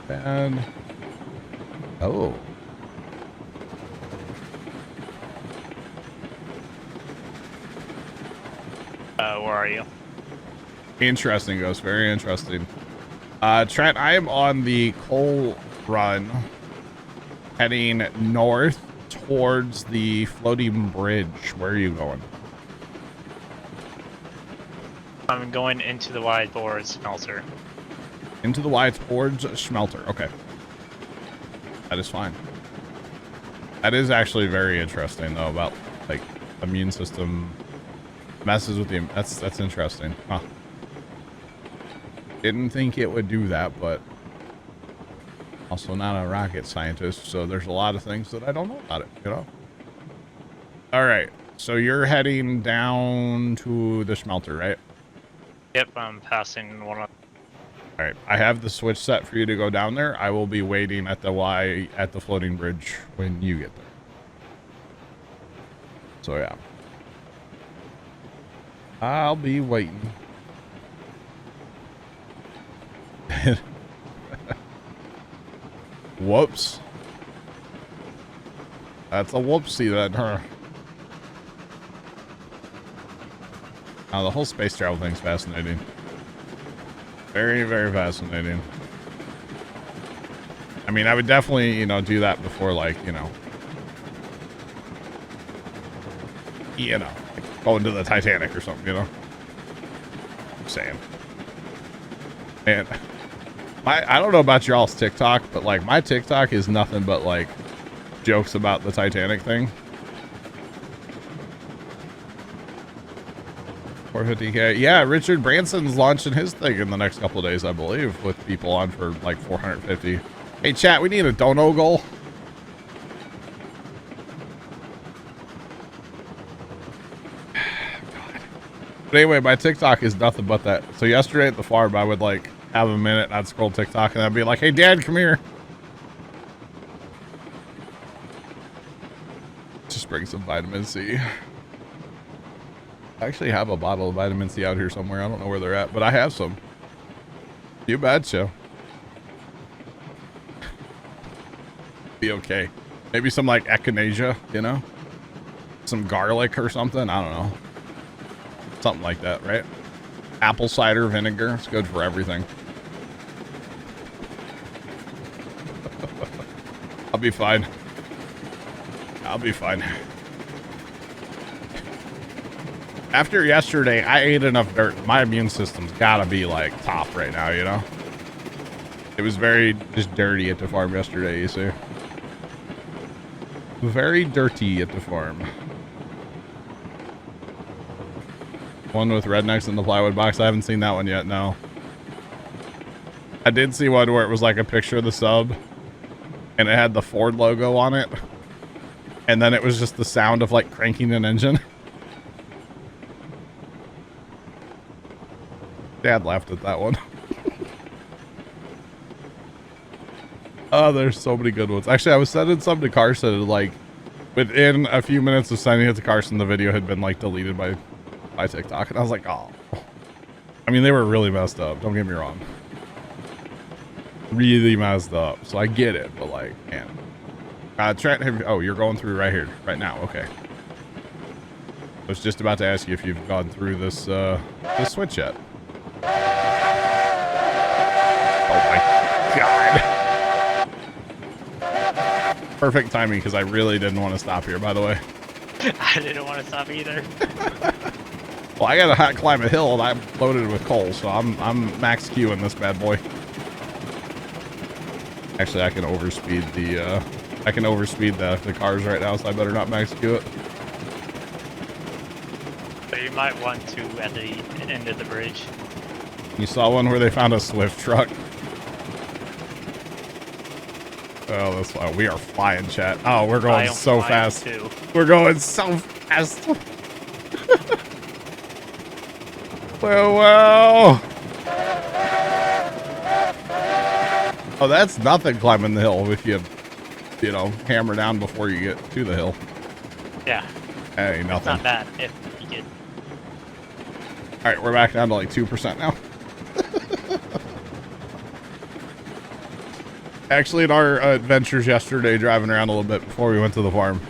[SPEAKER 1] And oh.
[SPEAKER 4] Where are you?
[SPEAKER 1] Interesting, Ghost. Very interesting. Trent, I am on the coal run heading north towards the floating bridge. Where are you going?
[SPEAKER 4] I'm going into the wide board smelter.
[SPEAKER 1] Into the wide boards smelter. Okay. That is fine. That is actually very interesting though, about like immune system messes with the, that's interesting. Huh. Didn't think it would do that, but also not a rocket scientist, so there's a lot of things that I don't know about it, you know? All right, so you're heading down to the smelter, right?
[SPEAKER 4] Yep, I'm passing one of...
[SPEAKER 1] All right, I have the switch set for you to go down there. I will be waiting at the floating bridge when you get there. So yeah. I'll be waiting. Whoops. That's a whoopsie then, huh? Oh, the whole space travel thing's fascinating. Very, very fascinating. I mean, I would definitely, you know, do that before, like, you know, like going to the Titanic or something, you know? I'm saying. And I don't know about y'all's TikTok, but like my TikTok is nothing but like jokes about the Titanic thing. 450K. Yeah, Richard Branson's launching his thing in the next couple of days, I believe, with people on for like 450. Hey, chat, we need a dono goal. God. But anyway, my TikTok is nothing but that. So yesterday at the farm, I would like have a minute and I'd scroll TikTok and I'd be like, hey, Dad, come here. Just bring some vitamin C. I actually have a bottle of vitamin C out here somewhere. I don't know where they're at, but I have some. You betcha. Be okay. Maybe some like echinacea, you know? Some garlic or something. I don't know. Something like that, right? Apple cider vinegar. It's good for everything. I'll be fine. I'll be fine. After yesterday, I ate enough dirt. My immune system's gotta be like top right now, you know? It was very just dirty at the farm yesterday, you see? Very dirty at the farm. One with rednecks in the plywood box. I haven't seen that one yet, no. I did see one where it was like a picture of the sub and it had the Ford logo on it. And then it was just the sound of like cranking an engine. Dad laughed at that one. Oh, there's so many good ones. Actually, I was sending some to Carson, like, within a few minutes of sending it to Carson, the video had been, like, deleted by TikTok. And I was like, oh. I mean, they were really messed up. Don't get me wrong. Really messed up. So I get it, but, like, man. Trent, oh, you're going through right here, right now. Okay. I was just about to ask you if you've gone through this switch yet. Oh my God. Perfect timing because I really didn't want to stop here, by the way.
[SPEAKER 4] I didn't want to stop either.
[SPEAKER 1] Well, I gotta climb a hill and I'm loaded with coal, so I'm max Q in this bad boy. Actually, I can overspeed the cars right now, so I better not max Q it.
[SPEAKER 4] But you might want to at the end of the bridge.
[SPEAKER 1] You saw one where they found a Swift truck. Oh, that's why we are flying, chat. Oh, we're going so fast.
[SPEAKER 4] Too.
[SPEAKER 1] We're going so fast. Well. Oh, that's nothing climbing the hill if you know, hammer down before you get to the hill.
[SPEAKER 4] Yeah.
[SPEAKER 1] Hey, nothing.
[SPEAKER 4] It's not bad if you get.
[SPEAKER 1] All right, we're back down to like 2% now. Actually, in our adventures yesterday, driving around a little bit before we went to the farm,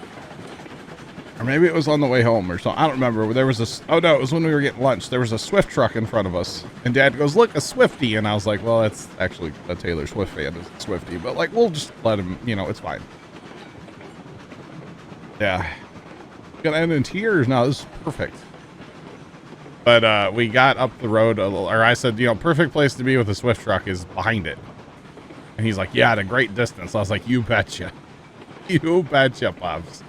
[SPEAKER 1] or maybe it was on the way home or something. I don't remember. There was a. Oh no, it was when we were getting lunch. There was a Swift truck in front of us, and Dad goes, "Look, a Swiftie," and I was like, "Well, that's actually a Taylor Swift fan, is Swiftie, but like, we'll just let him. You know, it's fine." Yeah, gonna end in tears now. This is perfect. But we got up the road, or I said, you know, perfect place to be with a Swift truck is behind it. And he's like, yeah, at a great distance. I was like, you betcha. You betcha, Pops.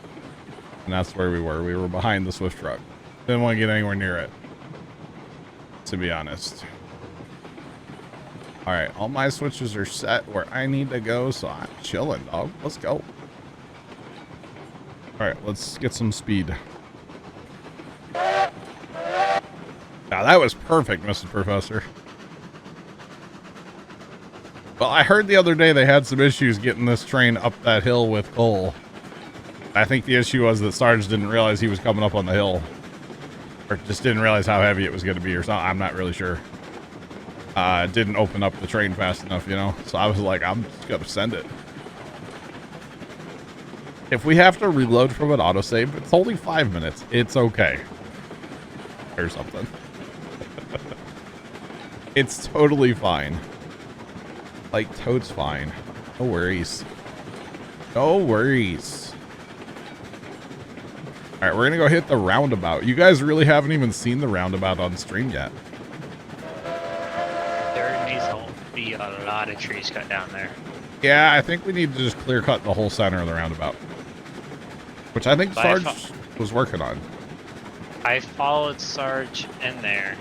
[SPEAKER 1] And that's where we were. We were behind the Swift truck. Didn't want to get anywhere near it, to be honest. All right, all my switches are set where I need to go, so I'm chilling, dog. Let's go. All right, let's get some speed. Now, that was perfect, Mrs. Professor. Well, I heard the other day they had some issues getting this train up that hill with coal. I think the issue was that Sarge didn't realize he was coming up on the hill. Or just didn't realize how heavy it was going to be or something. I'm not really sure. Didn't open up the train fast enough, you know? So I was like, I'm just going to send it. If we have to reload from an autosave, it's only 5 minutes. It's okay. Or something. It's totally fine. Like, totes fine. No worries. No worries. Alright, we're gonna go hit the roundabout. You guys really haven't even seen the roundabout on stream yet.
[SPEAKER 4] There needs to be a lot of trees cut down there.
[SPEAKER 1] Yeah, I think we need to just clear cut the whole center of the roundabout. Which I think Sarge was working on.
[SPEAKER 4] I followed Sarge in there.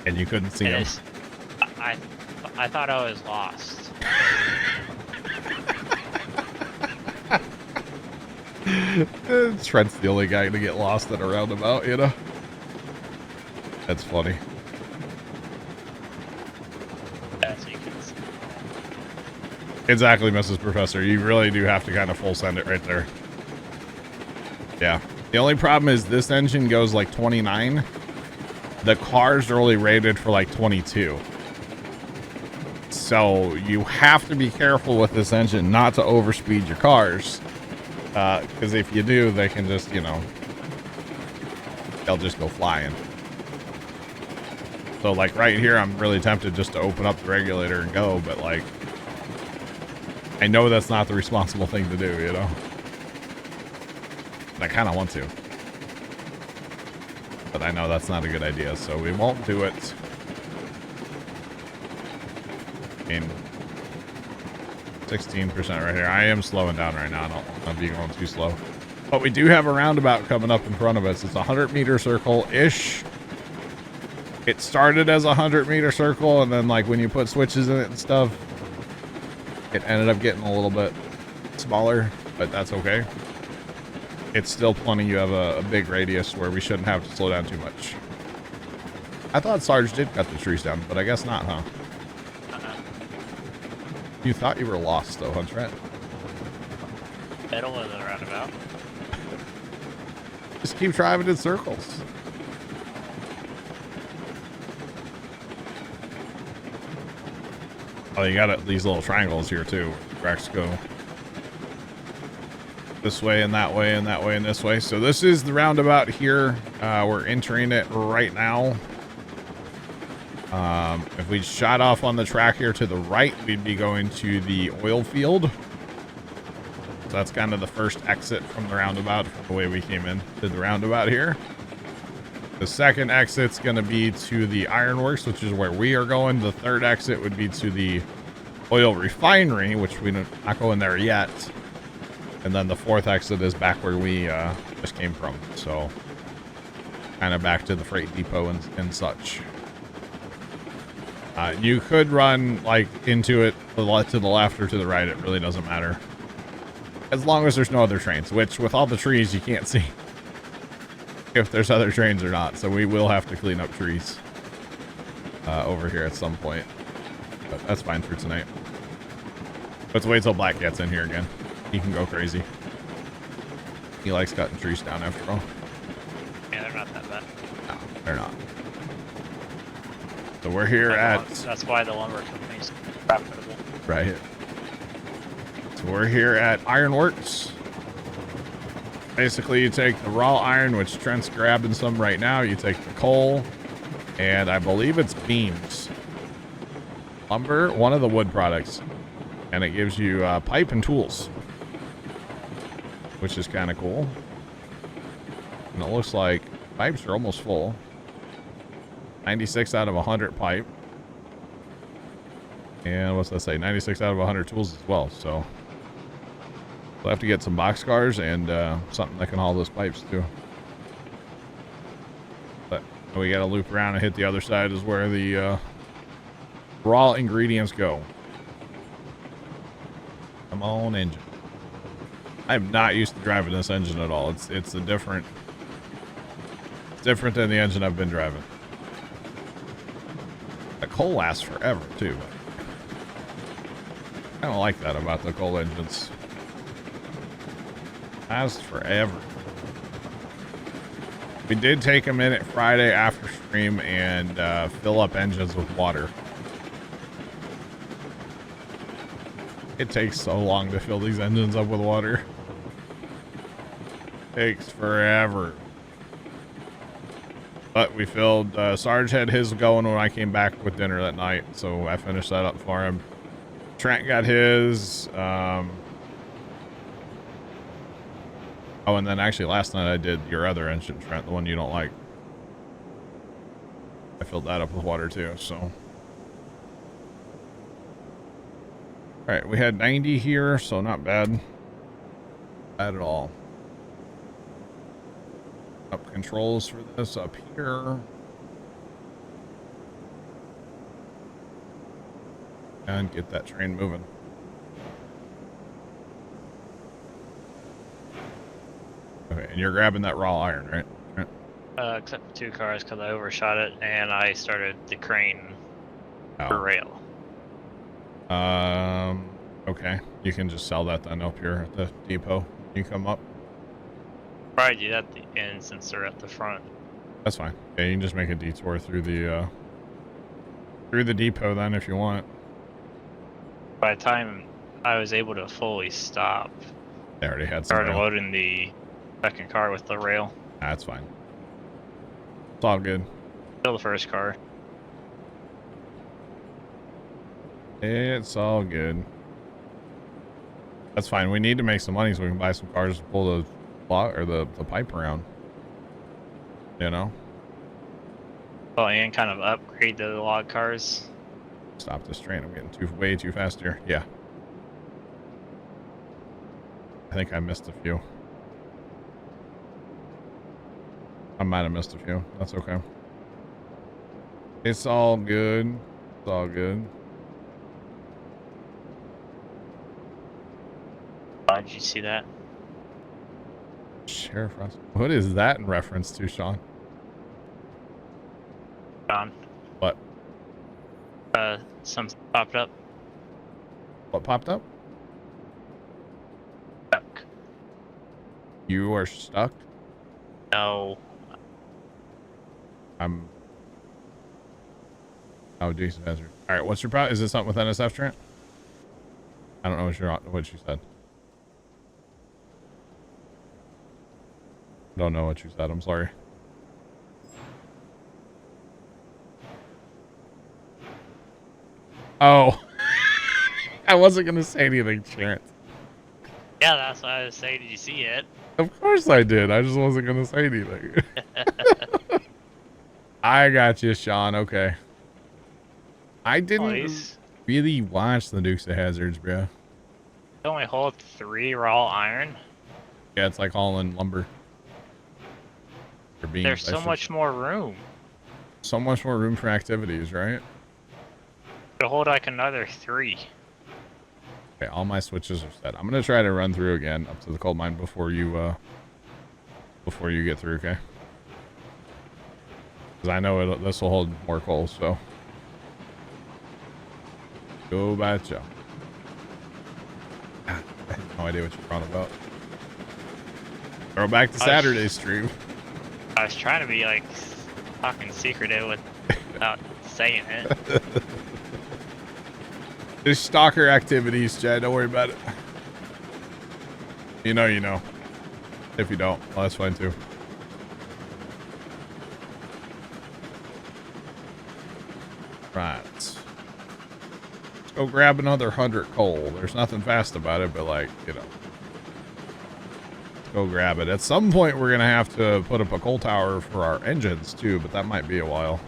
[SPEAKER 1] And you couldn't see him.
[SPEAKER 4] I thought I was lost.
[SPEAKER 1] Trent's the only guy to get lost at a roundabout, you know? That's funny.
[SPEAKER 4] That's what you can see.
[SPEAKER 1] Exactly, Mrs. Professor. You really do have to kind of full send it right there. Yeah. The only problem is this engine goes like 29. The cars are only rated for like 22. So you have to be careful with this engine not to overspeed your cars. Because if you do, they can just, you know, they'll just go flying. So like right here, I'm really tempted just to open up the regulator and go. But like, I know that's not the responsible thing to do, you know. But I kind of want to. But I know that's not a good idea, so we won't do it. I mean, 16% right here. I am slowing down right now. I don't want to be going too slow. But we do have a roundabout coming up in front of us. It's a 100-meter circle-ish. It started as a 100-meter circle, and then, like, when you put switches in it and stuff, it ended up getting a little bit smaller, but that's okay. It's still plenty. You have a big radius where we shouldn't have to slow down too much. I thought Sarge did cut the trees down, but I guess not, huh? You thought you were lost, though, huh, Trent?
[SPEAKER 4] Middle of the roundabout.
[SPEAKER 1] Just keep driving in circles. Oh, you got these little triangles here, too. Tracks go this way and that way and that way and this way. So this is the roundabout here. We're entering it right now. If we shot off on the track here to the right, we'd be going to the oil field. So that's kind of the first exit from the roundabout, from the way we came in to the roundabout here. The second exit's going to be to the ironworks, which is where we are going. The third exit would be to the oil refinery, which we're not going there yet. And then the fourth exit is back where we just came from. So kind of back to the freight depot and such. You could run like into it to the left or to the right. It really doesn't matter. As long as there's no other trains, which with all the trees, you can't see if there's other trains or not. So we will have to clean up trees over here at some point. But that's fine for tonight. Let's wait till Black gets in here again. He can go crazy. He likes cutting trees down after all.
[SPEAKER 4] Yeah, they're not that bad.
[SPEAKER 1] No, they're not. So we're here
[SPEAKER 4] That's why the lumber company's profitable.
[SPEAKER 1] Right. So we're here at Ironworks. Basically, you take the raw iron, which Trent's grabbing some right now. You take the coal, and I believe it's beams. Lumber, one of the wood products. And it gives you pipe and tools, which is kind of cool. And it looks like pipes are almost full. 96 out of 100 pipe. And what's that say? 96 out of 100 tools as well. So we'll have to get some boxcars and something that can haul those pipes too. But we got to loop around and hit the other side is where the raw ingredients go. Come on, engine. I'm not used to driving this engine at all. It's a different. It's different than the engine I've been driving. The coal lasts forever too. I don't like that about the coal engines. Lasts forever. We did take a minute Friday after stream and fill up engines with water. It takes so long to fill these engines up with water. Takes forever. But we filled, Sarge had his going when I came back with dinner that night, so I finished that up for him. Trent got his. Oh, and then actually last night I did your other engine, Trent, the one you don't like. I filled that up with water too, so. Alright, we had 90 here, so not bad. Bad at all. Up controls for this up here. And get that train moving. Okay, and you're grabbing that raw iron, right?
[SPEAKER 4] Except for 2 cars because I overshot it and I started the crane for rail.
[SPEAKER 1] Okay. You can just sell that then up here at the depot. You come up.
[SPEAKER 4] Probably do that at the end since they're at the front.
[SPEAKER 1] That's fine. Yeah, you can just make a detour through the depot then if you want.
[SPEAKER 4] By the time I was able to fully stop,
[SPEAKER 1] They already had some
[SPEAKER 4] started
[SPEAKER 1] rail.
[SPEAKER 4] loading the second car with the rail.
[SPEAKER 1] That's fine. It's all good.
[SPEAKER 4] Still the first car.
[SPEAKER 1] It's all good. That's fine. We need to make some money so we can buy some cars to pull the plot or the pipe around. You know?
[SPEAKER 4] Well, and kind of upgrade the log cars.
[SPEAKER 1] Stop this train. I'm getting way too fast here. Yeah. I think I missed a few. I might have missed a few. That's okay. It's all good. It's all good.
[SPEAKER 4] Did you see that?
[SPEAKER 1] Sheriff Ross. What is that in reference to, Sean?
[SPEAKER 4] John.
[SPEAKER 1] What?
[SPEAKER 4] Something popped up.
[SPEAKER 1] What popped up?
[SPEAKER 4] Stuck.
[SPEAKER 1] You are stuck?
[SPEAKER 4] No.
[SPEAKER 1] Oh, decent hazard. All right, what's your problem? Is this something with NSF, Trent? I don't know what you said. Don't know what you said. I'm sorry. Oh. I wasn't going to say anything, Trent.
[SPEAKER 4] Yeah, that's what I was saying. Did you see it?
[SPEAKER 1] Of course I did. I just wasn't going to say anything. I got you, Sean. Okay. I didn't really watch the Dukes of Hazzards, bro.
[SPEAKER 4] You only hold 3 raw iron.
[SPEAKER 1] Yeah, it's like all in lumber.
[SPEAKER 4] There's so much more room.
[SPEAKER 1] So much more room for activities, right?
[SPEAKER 4] To hold like another 3.
[SPEAKER 1] Okay, all my switches are set. I'm gonna try to run through again up to the coal mine before you get through, okay? Because I know this will hold more coal, so go back, Joe. I have no idea what you're on about. Throw back to Saturday's stream.
[SPEAKER 4] I was trying to be like fucking secretive without saying it.
[SPEAKER 1] There's stalker activities, Chad. Don't worry about it. You know, you know. If you don't, well, that's fine too. Right. Let's go grab another 100 coal. There's nothing fast about it, but like, you know. Let's go grab it. At some point, we're going to have to put up a coal tower for our engines too, but that might be a while.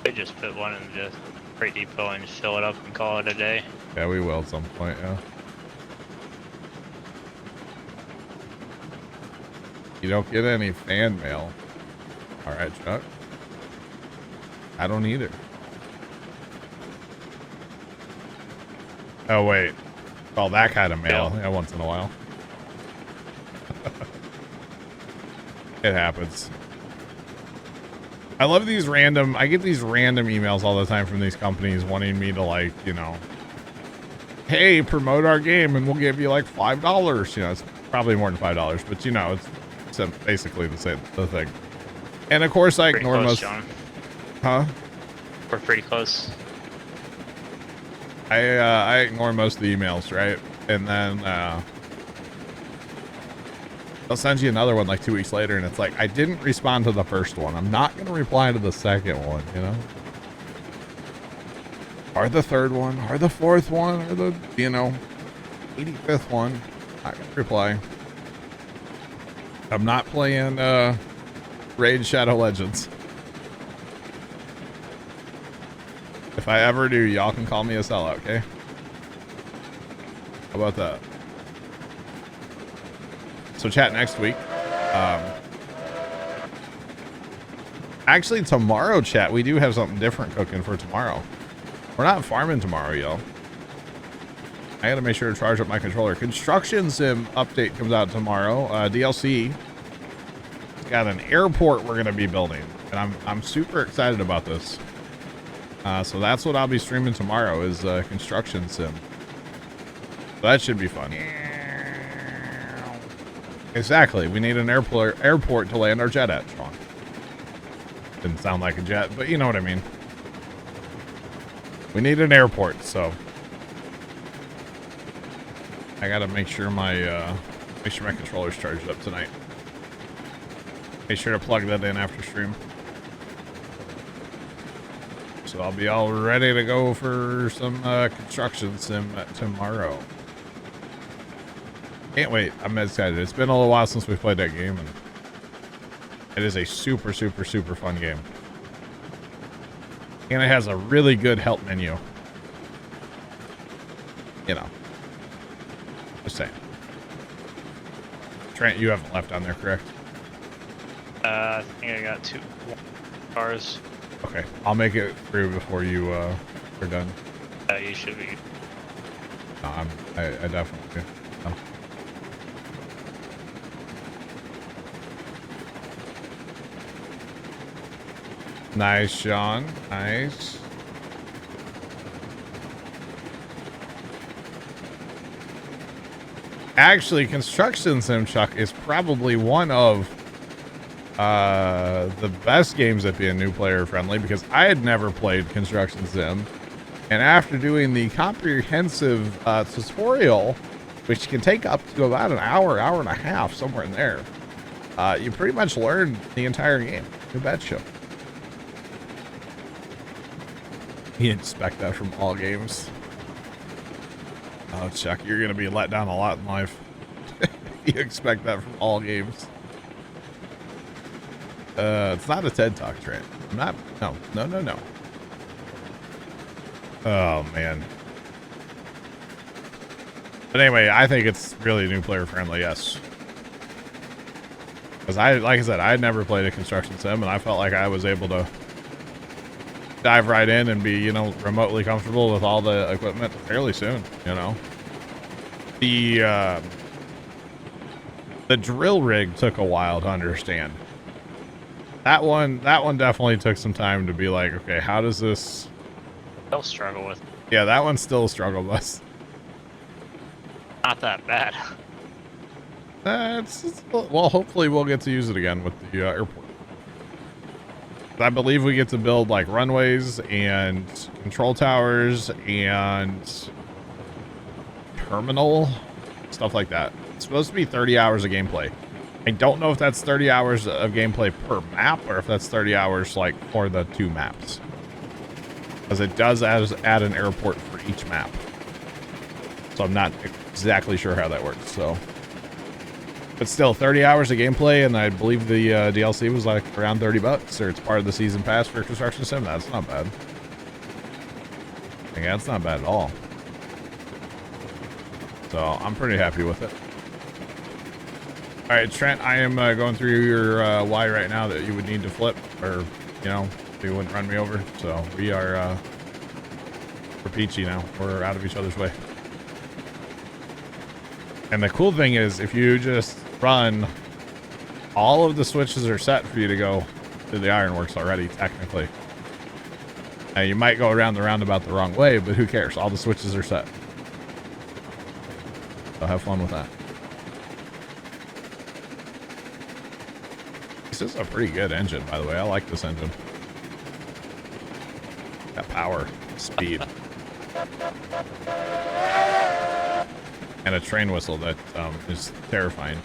[SPEAKER 4] They just put one in the freight depot and just fill it up and call it a day.
[SPEAKER 1] Yeah, we will at some point, yeah. You don't get any fan mail. All right, Chuck. I don't either. Oh, wait. Oh, that kind of mail. Yeah, once in a while. It happens. I love these random, I get these random emails all the time from these companies wanting me to, like, you know, hey, promote our game and we'll give you like $5. You know, it's probably more than $5, but you know, it's basically the thing. And of course I ignore
[SPEAKER 4] close,
[SPEAKER 1] most.
[SPEAKER 4] John.
[SPEAKER 1] Huh?
[SPEAKER 4] We're pretty close.
[SPEAKER 1] I ignore most of the emails, right? And then they'll send you another one like 2 weeks later, and it's like, I didn't respond to the first one. I'm not going to reply to the second one, you know? Or the third one, or the fourth one, or the, you know, 85th one. Not going to reply. I'm not playing Raid Shadow Legends. If I ever do, y'all can call me a sellout, okay? How about that? So chat next week. Actually, tomorrow, chat, we do have something different cooking for tomorrow. We're not farming tomorrow, y'all. I gotta make sure to charge up my controller. Construction Sim update comes out tomorrow. DLC. It's got an airport we're gonna be building, and I'm super excited about this. So that's what I'll be streaming tomorrow is Construction Sim. So that should be fun. Exactly. We need an airport to land our jet at, Sean. Didn't sound like a jet, but you know what I mean. We need an airport, so I gotta make sure my controller's charged up tonight. Make sure to plug that in after stream. So I'll be all ready to go for some Construction Sim tomorrow. Can't wait. I'm excited. It's been a little while since we played that game, and It is a super, super, super fun game. And it has a really good help menu. You know. Just saying. Trent, you haven't left on there, correct?
[SPEAKER 4] I think I got 2 cars.
[SPEAKER 1] Okay, I'll make it through before you are done.
[SPEAKER 4] You should be.
[SPEAKER 1] No, I definitely do. No. Nice, Sean. Nice. Actually, Construction Sim, Chuck, is probably one of the best games at being new player friendly, because I had never played Construction Sim, and after doing the comprehensive tutorial, which can take up to about an hour and a half, somewhere in there, you pretty much learn the entire game. You betcha. You expect that from all games. Oh, Chuck, you're gonna be let down a lot in life. You expect that from all games. It's not a TED Talk, Trent. No. Oh, man. But anyway, I think it's really new player friendly, yes. Because like I said, I had never played a construction sim, and I felt like I was able to dive right in and be, you know, remotely comfortable with all the equipment fairly soon, you know. The drill rig took a while to understand. That one definitely took some time to be like, okay, how does this...
[SPEAKER 4] They'll struggle with.
[SPEAKER 1] Yeah, that one's still a struggle bus.
[SPEAKER 4] Not that bad.
[SPEAKER 1] Well, hopefully we'll get to use it again with the airport. I believe we get to build like runways and control towers and terminal, stuff like that. It's supposed to be 30 hours of gameplay. I don't know if that's 30 hours of gameplay per map or if that's 30 hours like for the 2 maps. Because it does add an airport for each map. So I'm not exactly sure how that works. So, but still 30 hours of gameplay, and I believe the DLC was like around $30, or it's part of the season pass for Construction Sim. That's not bad. Yeah, it's not bad at all. So I'm pretty happy with it. All right, Trent, I am going through your Y right now that you would need to flip, or, you know, you wouldn't run me over. So we are, we're peachy now. We're out of each other's way. And the cool thing is, if you just run, all of the switches are set for you to go to the ironworks already, technically. Now, you might go around the roundabout the wrong way, but who cares? All the switches are set. So have fun with that. This is a pretty good engine, by the way. I like this engine. Got power, speed. And a train whistle that is terrifying.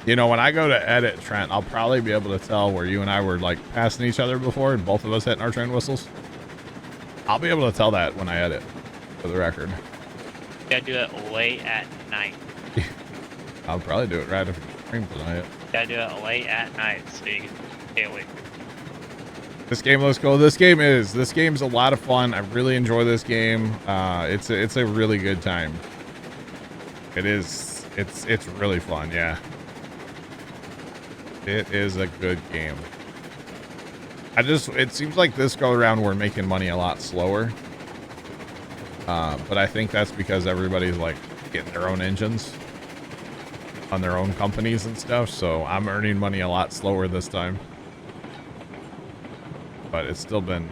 [SPEAKER 1] You know, when I go to edit, Trent, I'll probably be able to tell where you and I were like passing each other before and both of us hitting our train whistles. I'll be able to tell that when I edit, for the record.
[SPEAKER 4] You gotta do it late at night.
[SPEAKER 1] I'll probably do it right after the stream tonight.
[SPEAKER 4] You gotta do it late at night so you can stay awake.
[SPEAKER 1] This game looks cool. This game's a lot of fun. I really enjoy this game. It's a really good time. It is. It's really fun. Yeah. It is a good game. It seems like this go around we're making money a lot slower. But I think that's because everybody's like getting their own engines on their own companies and stuff. So I'm earning money a lot slower this time. But it's still been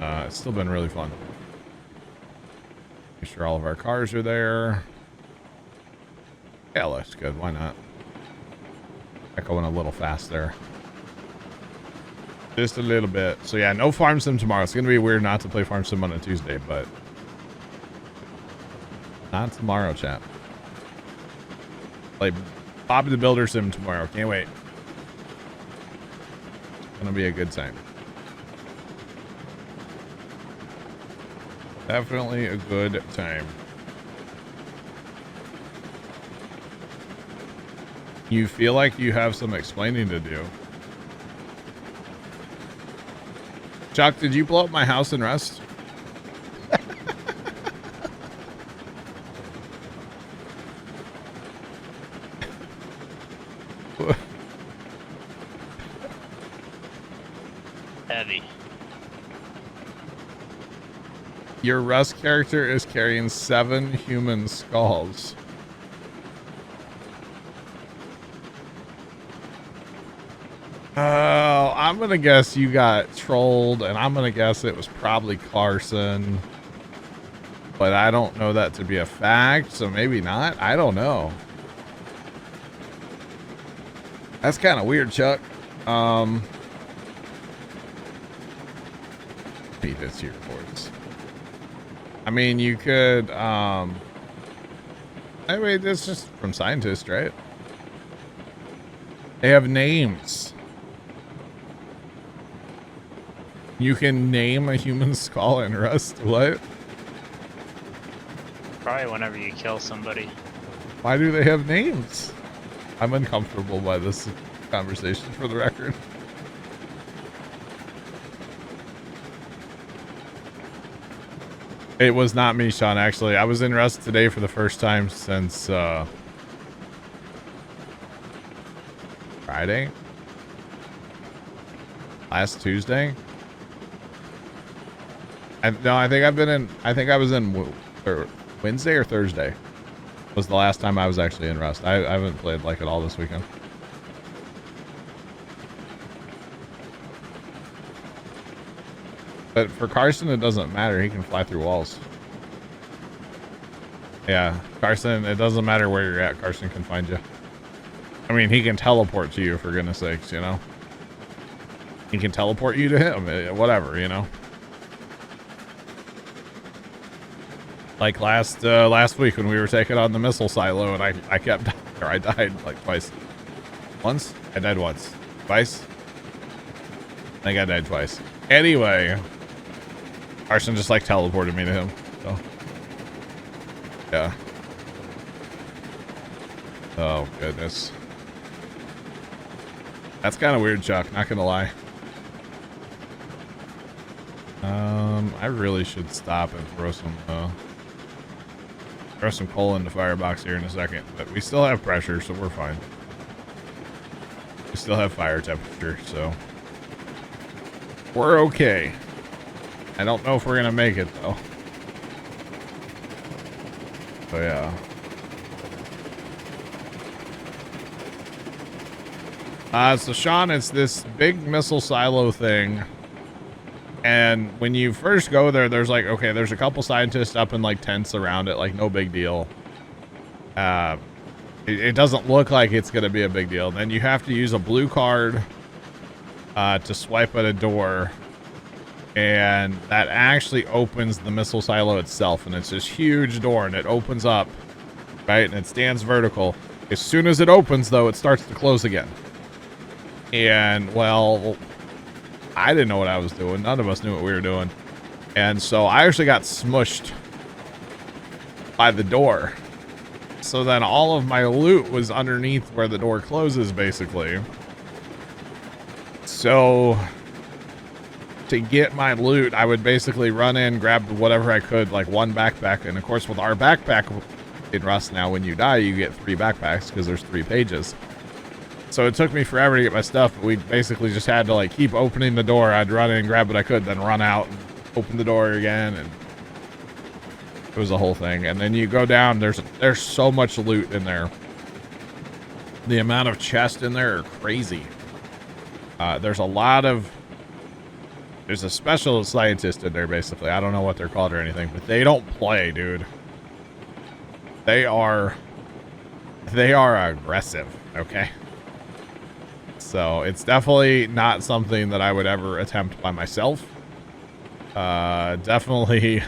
[SPEAKER 1] really fun. Make sure all of our cars are there. Yeah, looks good. Why not? Going a little fast there. Just a little bit. So yeah, no farm sim tomorrow. It's gonna be weird not to play farm sim on a Tuesday, but not tomorrow, chat. Play Bob the Builder sim tomorrow. Can't wait. It's gonna be a good time. Definitely a good time. You feel like you have some explaining to do. Chuck, did you blow up my house in Rust?
[SPEAKER 4] Heavy.
[SPEAKER 1] Your Rust character is carrying 7 human skulls. Oh, I'm gonna guess you got trolled, and I'm gonna guess it was probably Carson. But I don't know that to be a fact, so maybe not. I don't know. That's kind of weird, Chuck. Beat this here boards. I mean, you could, I mean, this is from scientists, right? They have names. You can name a human skull in Rust. What?
[SPEAKER 4] Probably whenever you kill somebody.
[SPEAKER 1] Why do they have names? I'm uncomfortable by this conversation, for the record. It was not me, Sean, actually. I was in Rust today for the first time since, Friday? Last Tuesday? No, I think I was in Wednesday or Thursday was the last time I was actually in Rust. I haven't played like it all this weekend. But for Carson, it doesn't matter. He can fly through walls. Yeah, Carson, it doesn't matter where you're at. Carson can find you. I mean, he can teleport to you, for goodness sakes, you know? He can teleport you to him, whatever, you know? Like last week when we were taking on the missile silo, and I kept, or I died like twice. Once? I died once. Twice? I think I died twice. Anyway, Carson just like teleported me to him. So, yeah. Oh goodness. That's kind of weird, Chuck. Not gonna lie. I really should stop and throw some coal in the firebox here in a second, but we still have pressure, so we're fine. We still have fire temperature, so we're okay. I don't know if we're gonna make it though. So yeah. So Sean, it's this big missile silo thing. And when you first go there, there's like, okay, there's a couple scientists up in like tents around it, like no big deal. It doesn't look like it's going to be a big deal. Then you have to use a blue card to swipe at a door. And that actually opens the missile silo itself. And it's this huge door and it opens up, right? And it stands vertical. As soon as it opens, though, it starts to close again. And, well, I didn't know what I was doing. None of us knew what we were doing. And so I actually got smushed by the door. So then all of my loot was underneath where the door closes, basically. So to get my loot, I would basically run in, grab whatever I could, like one backpack. And of course, with our backpack in Rust now, when you die, you get 3 backpacks because there's 3 pages. So it took me forever to get my stuff, but we basically just had to like keep opening the door. I'd run in, grab what I could, then run out and open the door again, and it was a whole thing. And then you go down, there's so much loot in there. The amount of chests in there are crazy. There's a special scientist in there, basically. I don't know what they're called or anything, but they don't play, dude. They are aggressive, okay? So it's definitely not something that I would ever attempt by myself. Definitely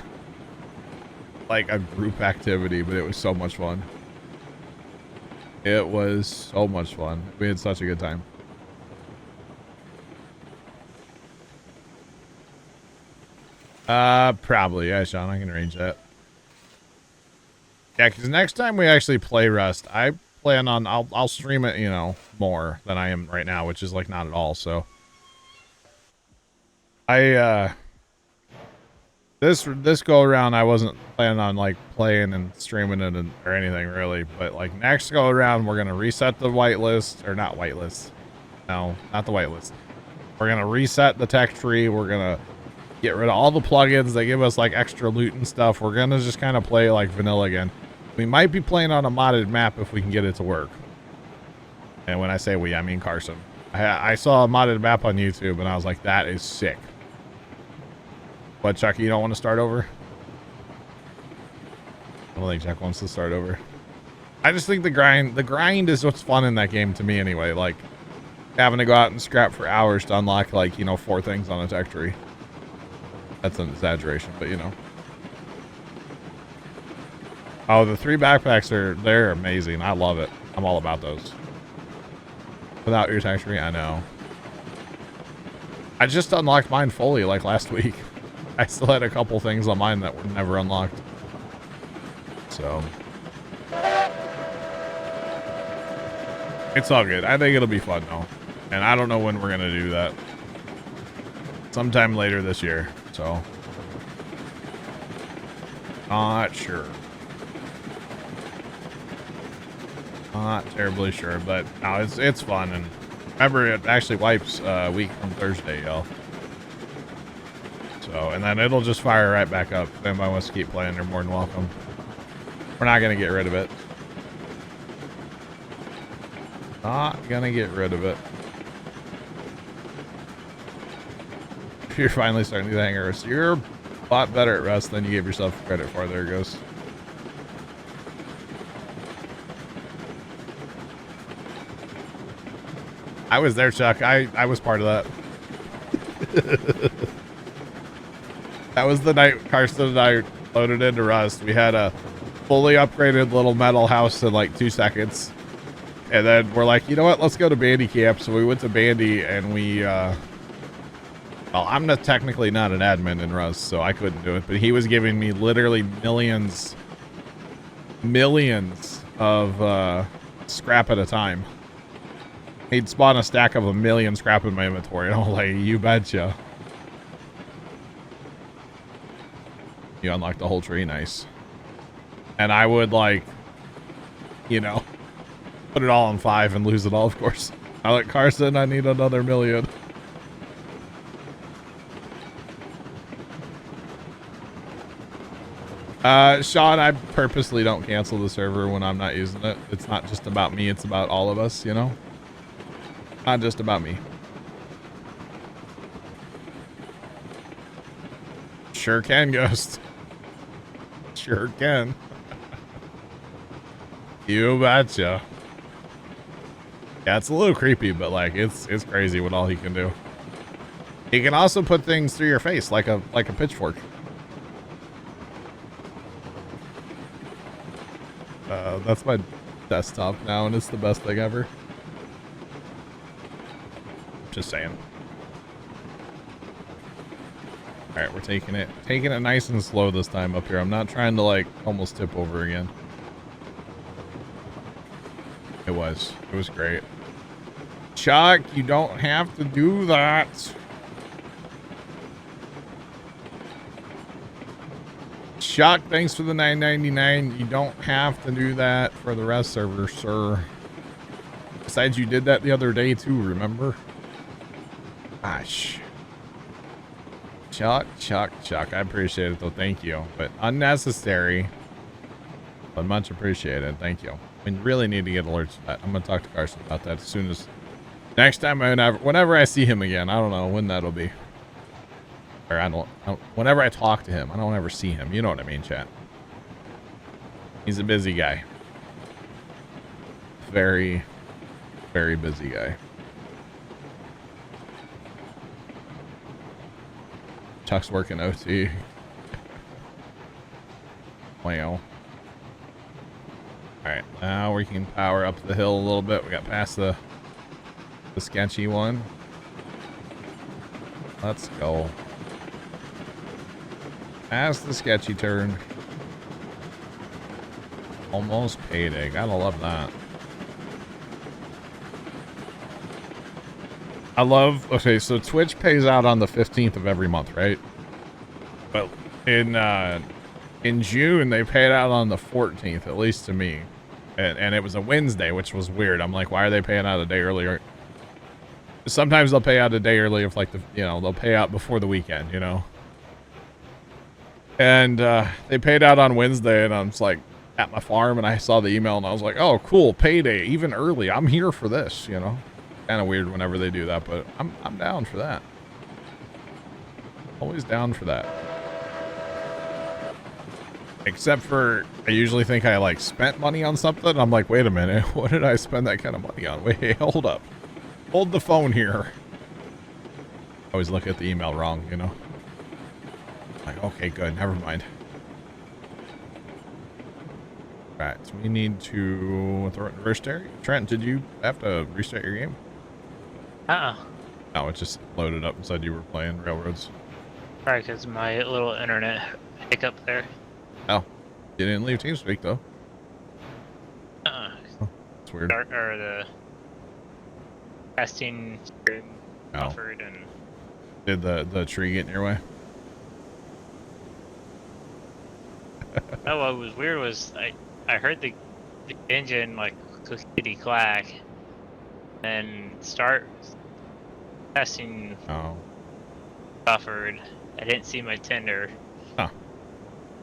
[SPEAKER 1] like a group activity, but it was so much fun. It was so much fun. We had such a good time. Probably. Yeah, Sean, I can arrange that. Yeah, because next time we actually play Rust, I plan on, I'll stream it, you know, more than I am right now, which is like not at all. So this go around, I wasn't planning on like playing and streaming it or anything really, but like next go around, we're going to reset the whitelist, or not whitelist. No, not the whitelist. We're going to reset the tech tree. We're going to get rid of all the plugins that give us like extra loot and stuff. We're going to just kind of play like vanilla again. We might be playing on a modded map if we can get it to work. And when I say we, I mean Carson. I saw a modded map on YouTube and I was like, that is sick. What, Chucky, you don't want to start over? I don't think Chuck wants to start over. I just think the grind is what's fun in that game to me anyway. Like having to go out and scrap for hours to unlock like, you know, 4 things on a tech tree. That's an exaggeration, but you know. Oh, the 3 backpacks they're amazing. I love it. I'm all about those. Without your tech tree, I know. I just unlocked mine fully like last week. I still had a couple things on mine that were never unlocked. So it's all good. I think it'll be fun though. And I don't know when we're gonna do that. Sometime later this year. So not sure. Not terribly sure, but no, it's fun. And remember, it actually wipes a week from Thursday, y'all. So, and then it'll just fire right back up. If anybody wants to keep playing, they're more than welcome. We're not going to get rid of it. Not going to get rid of it. You're finally starting to do the hang of Rust. You're a lot better at Rust than you give yourself credit for. There it goes. I was there, Chuck. I was part of that. That was the night Carson and I loaded into Rust. We had a fully upgraded little metal house in like 2 seconds. And then we're like, you know what? Let's go to Bandy Camp. So we went to Bandy and we, well, I'm technically not an admin in Rust, so I couldn't do it. But he was giving me literally millions of scrap at a time. He'd spawn a stack of 1,000,000 scrap in my inventory. And I was like, you betcha. You unlocked the whole tree. Nice. And I would like, you know, put it all on 5 and lose it all, of course. I like Carson, I need another 1,000,000. Sean, I purposely don't cancel the server when I'm not using it. It's not just about me, it's about all of us, you know? Not just about me. Sure can, Ghost. Sure can. You betcha. Yeah, it's a little creepy, but like it's crazy what all he can do. He can also put things through your face like a pitchfork. That's my desktop now, and it's the best thing ever. Just saying. All right, we're taking it nice and slow this time up here. I'm not trying to like almost tip over again. It was great. Chuck, you don't have to do that. Chuck, thanks for the $9.99. You don't have to do that for the rest server, sir. Besides, you did that the other day too, remember? Gosh. Chuck. I appreciate it though. Thank you. But unnecessary. But much appreciated. Thank you. I really need to get alerts to that. I'm going to talk to Carson about that as soon as... Next time, whenever I see him again. I don't know when that'll be. Or whenever I talk to him. I don't ever see him. You know what I mean, chat. He's a busy guy. Very, very busy guy. Chuck's working OT. Wow. Alright, now we can power up the hill a little bit. We got past the sketchy one. Let's go. Past the sketchy turn. Almost payday. Gotta love that. I love, okay, so Twitch pays out on the 15th of every month, right? But in June, they paid out on the 14th, at least to me. And it was a Wednesday, which was weird. I'm like, why are they paying out a day earlier? Sometimes they'll pay out a day early if, like, they'll pay out before the weekend, you know? And they paid out on Wednesday, and I'm just like at my farm, and I saw the email, and I was like, oh, cool, payday, even early. I'm here for this, you know? Kind of weird whenever they do that, but I'm down for that. Always down for that. Except for, I usually think I, like, spent money on something. I'm like, wait a minute, what did I spend that kind of money on? Wait, hold up. Hold the phone here. I always look at the email wrong, you know? Like, okay, good, never mind. Right, so we need to throw it in reverse area. Trent, did you have to restart your game? No, it just loaded up and said you were playing Railroads.
[SPEAKER 4] Probably because my little internet hiccup there.
[SPEAKER 1] Oh, you didn't leave TeamSpeak though.
[SPEAKER 4] Oh,
[SPEAKER 1] that's weird.
[SPEAKER 4] or the casting string buffered and.
[SPEAKER 1] Did the tree get in your way?
[SPEAKER 4] No, what was weird was I heard the engine like clickety clack and start testing buffered. I didn't see my tender.
[SPEAKER 1] Huh.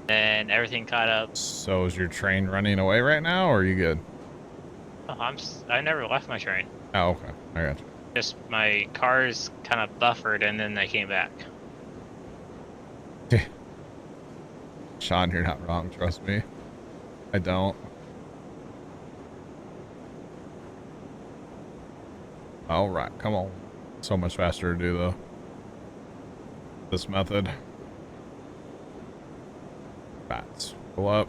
[SPEAKER 4] And everything caught up.
[SPEAKER 1] So is your train running away right now, or are you good?
[SPEAKER 4] Oh, I never left my train.
[SPEAKER 1] Oh, okay. I got you.
[SPEAKER 4] Just my cars kind of buffered and then they came back.
[SPEAKER 1] Sean, you're not wrong. Trust me. I don't. All right, come on. So much faster to do though. This method. Right, pull up.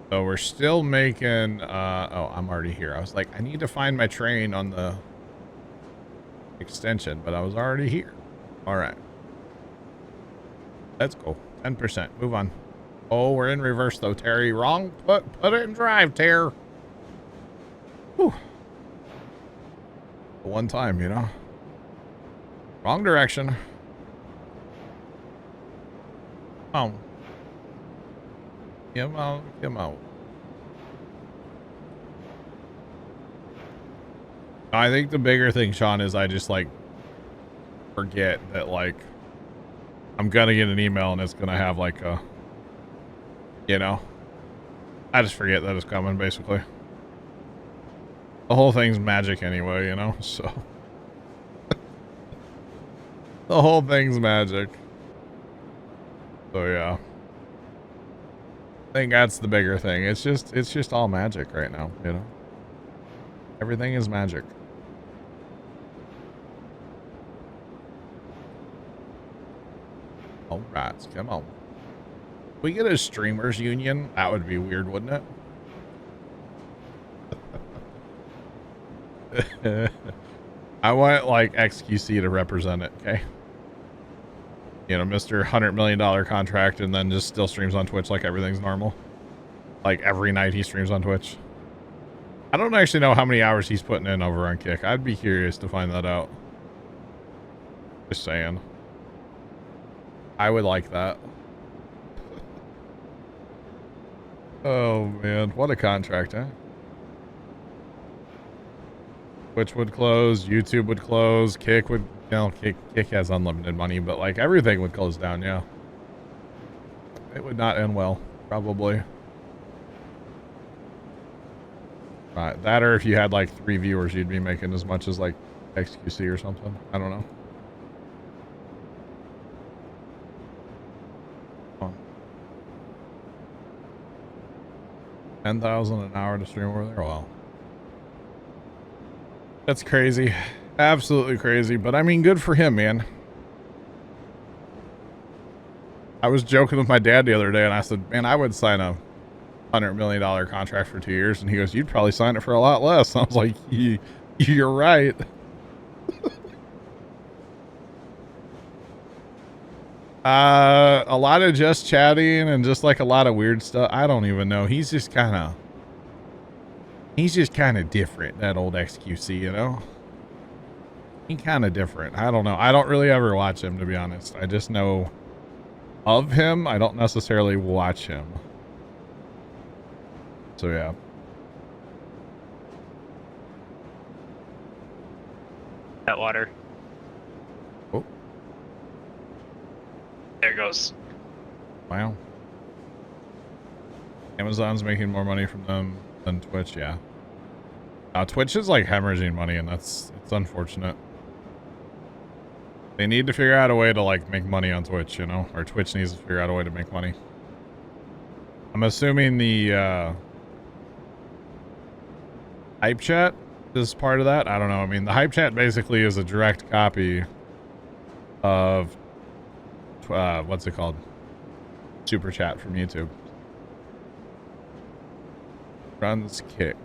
[SPEAKER 1] So we're still making. Oh, I'm already here. I was like, I need to find my train on the extension, but I was already here. All right. Let's go. 10%. Move on. Oh, we're in reverse though, Terry. Wrong. Put it in drive, Terry. Whew. One time, you know. Wrong direction. Oh. Come out. Come out. I think the bigger thing, Sean, is I just like forget that like I'm gonna get an email and it's gonna have like a, you know, I just forget that it's coming basically. The whole thing's magic anyway, you know, so. The whole thing's magic. So yeah. I think that's the bigger thing. It's just all magic right now, you know. Everything is magic. All right, come on. If we get a streamers union, that would be weird, wouldn't it? I want like XQC to represent it, okay? You know, Mr. $100 million contract, and then just still streams on Twitch like everything's normal. Like every night he streams on Twitch. I don't actually know how many hours he's putting in over on Kick. I'd be curious to find that out. Just saying. I would like that. Oh man, what a contract, huh? Twitch would close, YouTube would close, Kick would, you know, Kick has unlimited money, but like everything would close down, yeah. It would not end well, probably. Right, that or if you had like 3 viewers, you'd be making as much as like XQC or something. I don't know. Oh. 10,000 an hour to stream over there? Wow. That's crazy. Absolutely crazy. But I mean, good for him, man. I was joking with my dad the other day and I said, man, I would sign a $100 million contract for 2 years. And he goes, you'd probably sign it for a lot less. And I was like, you're right. A lot of just chatting and just like a lot of weird stuff. I don't even know. He's just kind of different, that old XQC, you know? He's kind of different. I don't know. I don't really ever watch him, to be honest. I just know of him. I don't necessarily watch him. So, yeah.
[SPEAKER 4] That water.
[SPEAKER 1] Oh.
[SPEAKER 4] There it goes.
[SPEAKER 1] Wow. Amazon's making more money from them than Twitch, yeah. Twitch is like hemorrhaging money, and it's unfortunate. They need to figure out a way to like make money on Twitch, you know? Or Twitch needs to figure out a way to make money. I'm assuming the hype chat is part of that. I don't know. I mean, the hype chat basically is a direct copy of what's it called? Super chat from YouTube. Runs kick.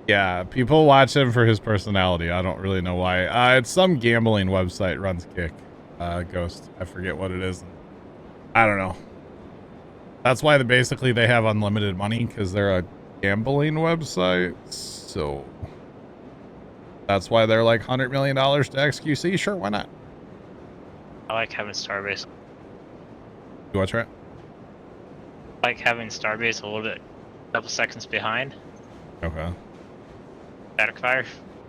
[SPEAKER 1] Yeah, people watch him for his personality. I don't really know why. It's some gambling website, Runs Kick. Ghost. I forget what it is. I don't know. That's why basically they have unlimited money, because they're a gambling website. So that's why they're like $100 million to XQC. Sure, why not?
[SPEAKER 4] I like having Starbase.
[SPEAKER 1] You watch that?
[SPEAKER 4] I like having Starbase a little bit, a couple seconds behind.
[SPEAKER 1] Okay.
[SPEAKER 4] Static fire.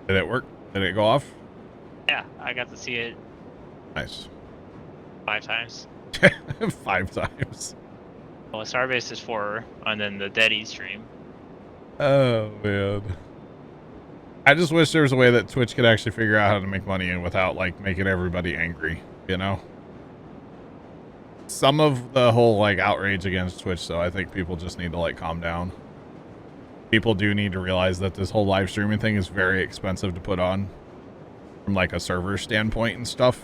[SPEAKER 1] Did it work? Did it go off?
[SPEAKER 4] Yeah, I got to see it
[SPEAKER 1] Nice.
[SPEAKER 4] 5 times.
[SPEAKER 1] 5 times.
[SPEAKER 4] Well, Starbase is 4, and then the Dead stream.
[SPEAKER 1] Oh, man. I just wish there was a way that Twitch could actually figure out how to make money and without, like, making everybody angry, you know? Some of the whole, like, outrage against Twitch, though, I think people just need to, like, calm down. People do need to realize that this whole live streaming thing is very expensive to put on from, like, a server standpoint and stuff.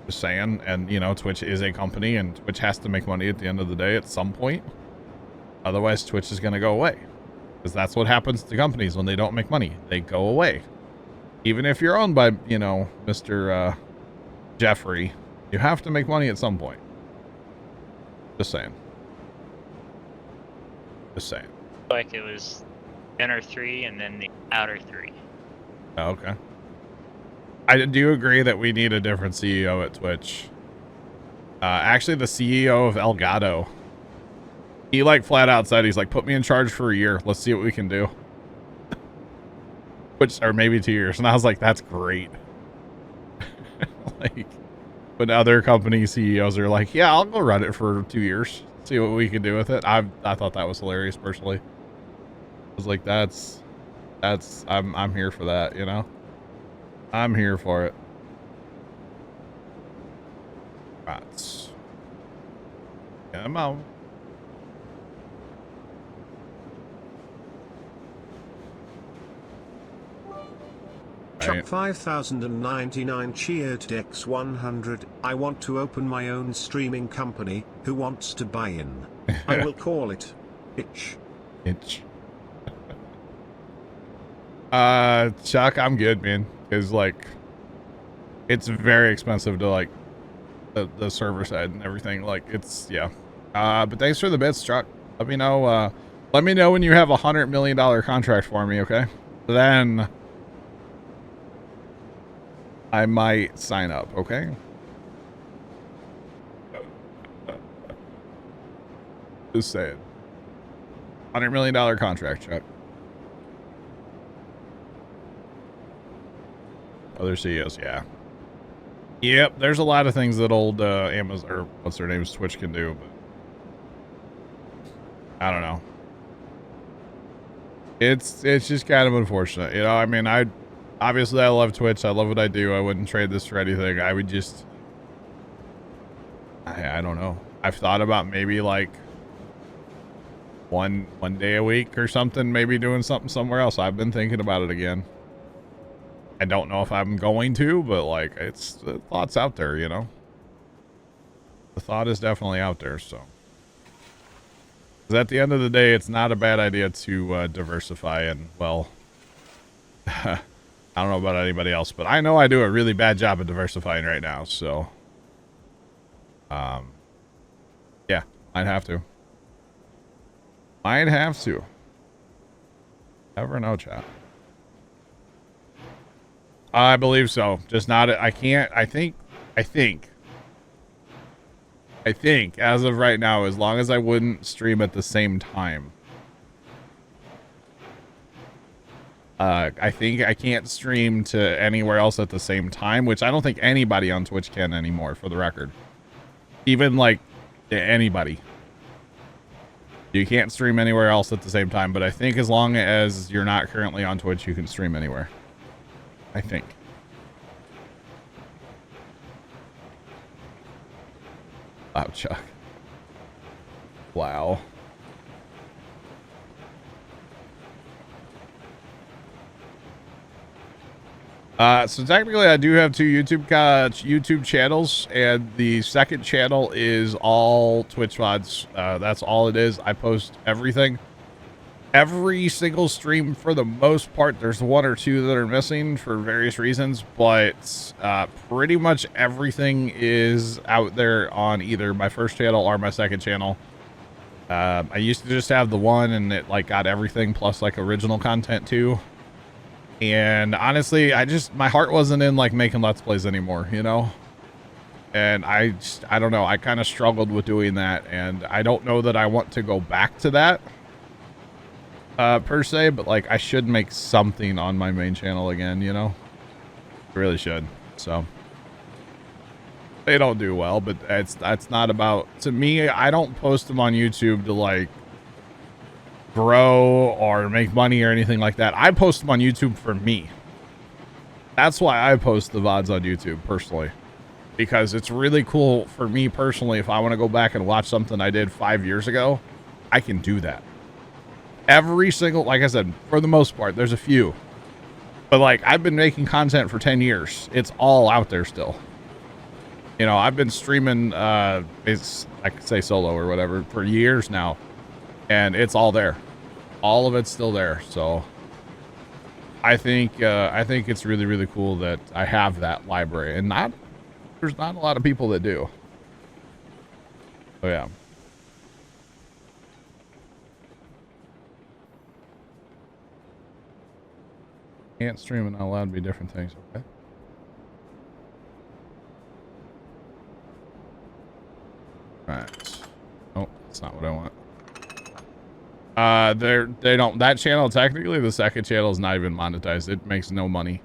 [SPEAKER 1] Just saying. And, you know, Twitch is a company, and Twitch has to make money at the end of the day at some point. Otherwise, Twitch is going to go away. Because that's what happens to companies when they don't make money. They go away. Even if you're owned by, you know, Mr. Jeffrey, you have to make money at some point. Just saying. Just saying.
[SPEAKER 4] Like it was inner 3 and then the outer 3.
[SPEAKER 1] Oh, okay. I do agree that we need a different CEO at Twitch. Actually, the CEO of Elgato, he like flat out said, he's like, put me in charge for a year. Let's see what we can do. Which, or maybe 2 years. And I was like, that's great. Like, when other company CEOs are like, yeah, I'll go run it for 2 years. See what we can do with it. I thought that was hilarious personally. I was like, I'm here for that, you know? I'm here for it. Right. Come on.
[SPEAKER 2] Chuck 5099 cheered Dex 100. I want to open my own streaming company. Who wants to buy in? I will call it Itch.
[SPEAKER 1] Itch. Chuck, I'm good, man. Cause like, it's very expensive to like the server side and everything. Like, it's yeah. But thanks for the bits, Chuck. Let me know. Let me know when you have $100 million contract for me, okay? Then I might sign up, okay? Just saying. $100 million contract, Chuck. Other CEOs, yeah. Yep, there's a lot of things that old Amazon, or what's their name's Twitch can do, but I don't know. It's just kind of unfortunate, you know. I mean, obviously I love Twitch. I love what I do. I wouldn't trade this for anything. I would just, I don't know. I've thought about maybe like one day a week or something, maybe doing something somewhere else. I've been thinking about it again. I don't know if I'm going to, but like, it's the thought's out there, you know. The thought is definitely out there. So, 'cause at the end of the day, it's not a bad idea to diversify. And well, I don't know about anybody else, but I know I do a really bad job of diversifying right now. So, yeah, Might have to. Might have to. Never know, chat. I believe so. Just not. I can't. I think as of right now, as long as I wouldn't stream at the same time. I think I can't stream to anywhere else at the same time, which I don't think anybody on Twitch can anymore, for the record. Even like anybody. You can't stream anywhere else at the same time, but I think as long as you're not currently on Twitch, you can stream anywhere. I think. Wow, Chuck. Wow. So technically I do have two YouTube channels, and the second channel is all Twitch VODs. That's all it is. I post everything. Every single stream for the most part. There's one or two that are missing for various reasons, but pretty much everything is out there on either my first channel or my second channel. I used to just have the one, and it like got everything plus like original content too. And honestly, my heart wasn't in like making Let's Plays anymore, you know? And I don't know. I kind of struggled with doing that, and I don't know that I want to go back to that per se, but like I should make something on my main channel again, you know? I really should. So they don't do well, but that's not about, to me, I don't post them on YouTube to like grow or make money or anything like that. I post them on YouTube for me. That's why I post the VODs on YouTube personally, because it's really cool for me personally. If I want to go back and watch something I did 5 years ago, I can do that. Every single, like I said, for the most part, there's a few, but like I've been making content for 10 years. It's all out there still. You know, I've been streaming, it's, I could say solo or whatever, for years now. And it's all there. All of it's still there. So I think it's really, really cool that I have that library, and there's not a lot of people that do. Oh yeah. Can't stream and not allowed to be different things. Okay. All right. Oh, that's not what I want. They don't, that channel, technically the second channel is not even monetized. It makes no money.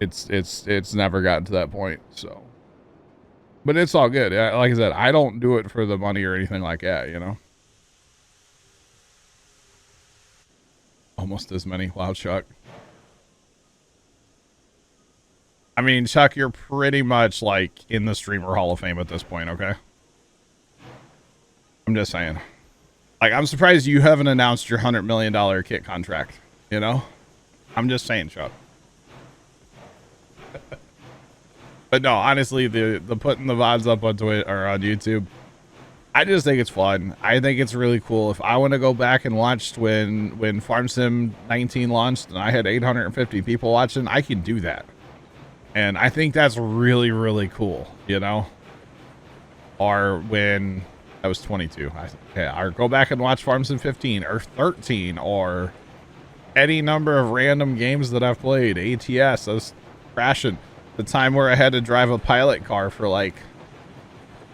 [SPEAKER 1] It's never gotten to that point, so, but it's all good. Like I said, I don't do it for the money or anything like that, you know. Almost as many. Wow, Chuck. I mean, Chuck, you're pretty much like in the streamer hall of fame at this point. Okay. I'm just saying. Like, I'm surprised you haven't announced your $100 million kit contract, you know? I'm just saying, Chuck. But no, honestly, the putting the VODs up on Twitch or on YouTube, I just think it's fun. I think it's really cool. If I want to go back and watch when Farm Sim 19 launched and I had 850 people watching, I can do that. And I think that's really, really cool, you know? Or when I was 22. Or go back and watch Farm Sim 15 or 13 or any number of random games that I've played. ATS, I was crashing. The time where I had to drive a pilot car for like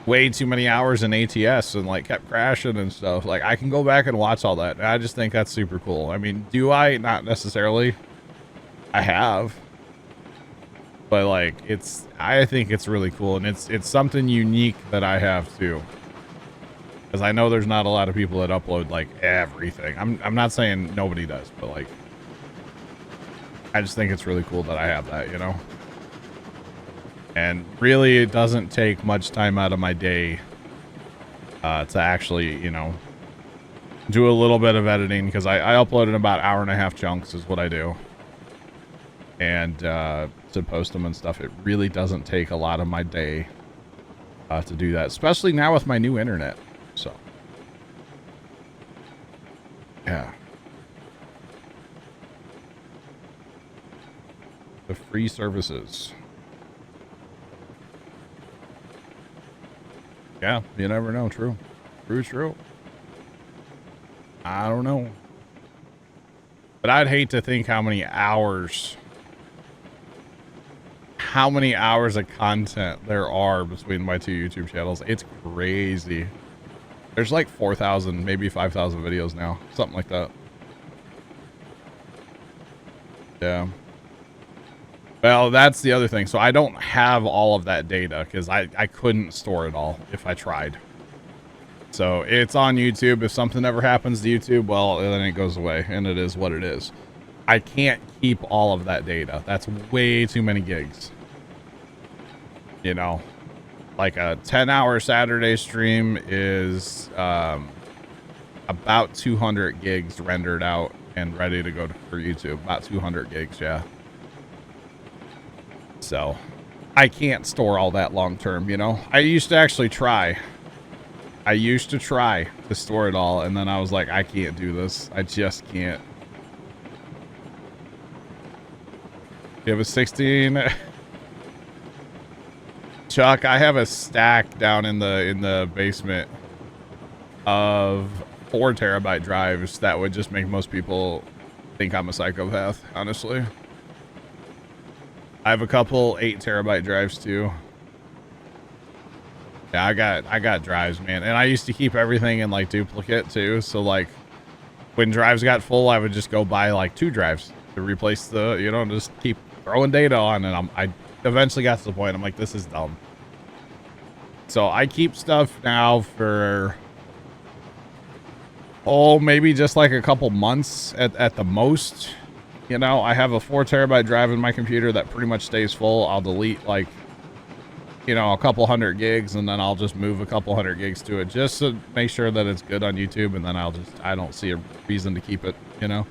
[SPEAKER 1] way too many hours in ATS and like kept crashing and stuff. Like, I can go back and watch all that. I just think that's super cool. I mean, do I? Not necessarily. I have. But like, I think it's really cool, and it's something unique that I have too. Because I know there's not a lot of people that upload like everything. I'm not saying nobody does, but like, I just think it's really cool that I have that, you know. And really, it doesn't take much time out of my day to actually, you know, do a little bit of editing, because I upload in about 1.5 hour chunks is what I do. And to post them and stuff, it really doesn't take a lot of my day to do that, especially now with my new internet. So yeah, the free services. Yeah, you never know. True. True. I don't know. But I'd hate to think how many hours of content there are between my two YouTube channels. It's crazy. There's like 4,000, maybe 5,000 videos now. Something like that. Yeah. Well, that's the other thing. So I don't have all of that data because I couldn't store it all if I tried. So it's on YouTube. If something ever happens to YouTube, well, then it goes away and it is what it is. I can't keep all of that data. That's way too many gigs. You know, like a 10-hour Saturday stream is about 200 gigs rendered out and ready to go for YouTube. About 200 gigs, yeah. So I can't store all that long term, you know. I used to actually try. I used to try to store it all, and then I was like, I can't do this. I just can't. You have a 16. Chuck, I have a stack down in the basement of 4 terabyte drives that would just make most people think I'm a psychopath, honestly. I have a couple 8 terabyte drives too. Yeah, I got drives, man. And I used to keep everything in like duplicate too. So like when drives got full, I would just go buy like 2 drives to replace the, you know, just keep throwing data on. And I eventually got to the point I'm like, this is dumb. So I keep stuff now for, oh, maybe just like a couple months at the most. You know, I have a 4 terabyte drive in my computer that pretty much stays full. I'll delete like, you know, a couple hundred gigs, and then I'll just move a couple hundred gigs to it just to make sure that it's good on YouTube. And then I don't see a reason to keep it, you know?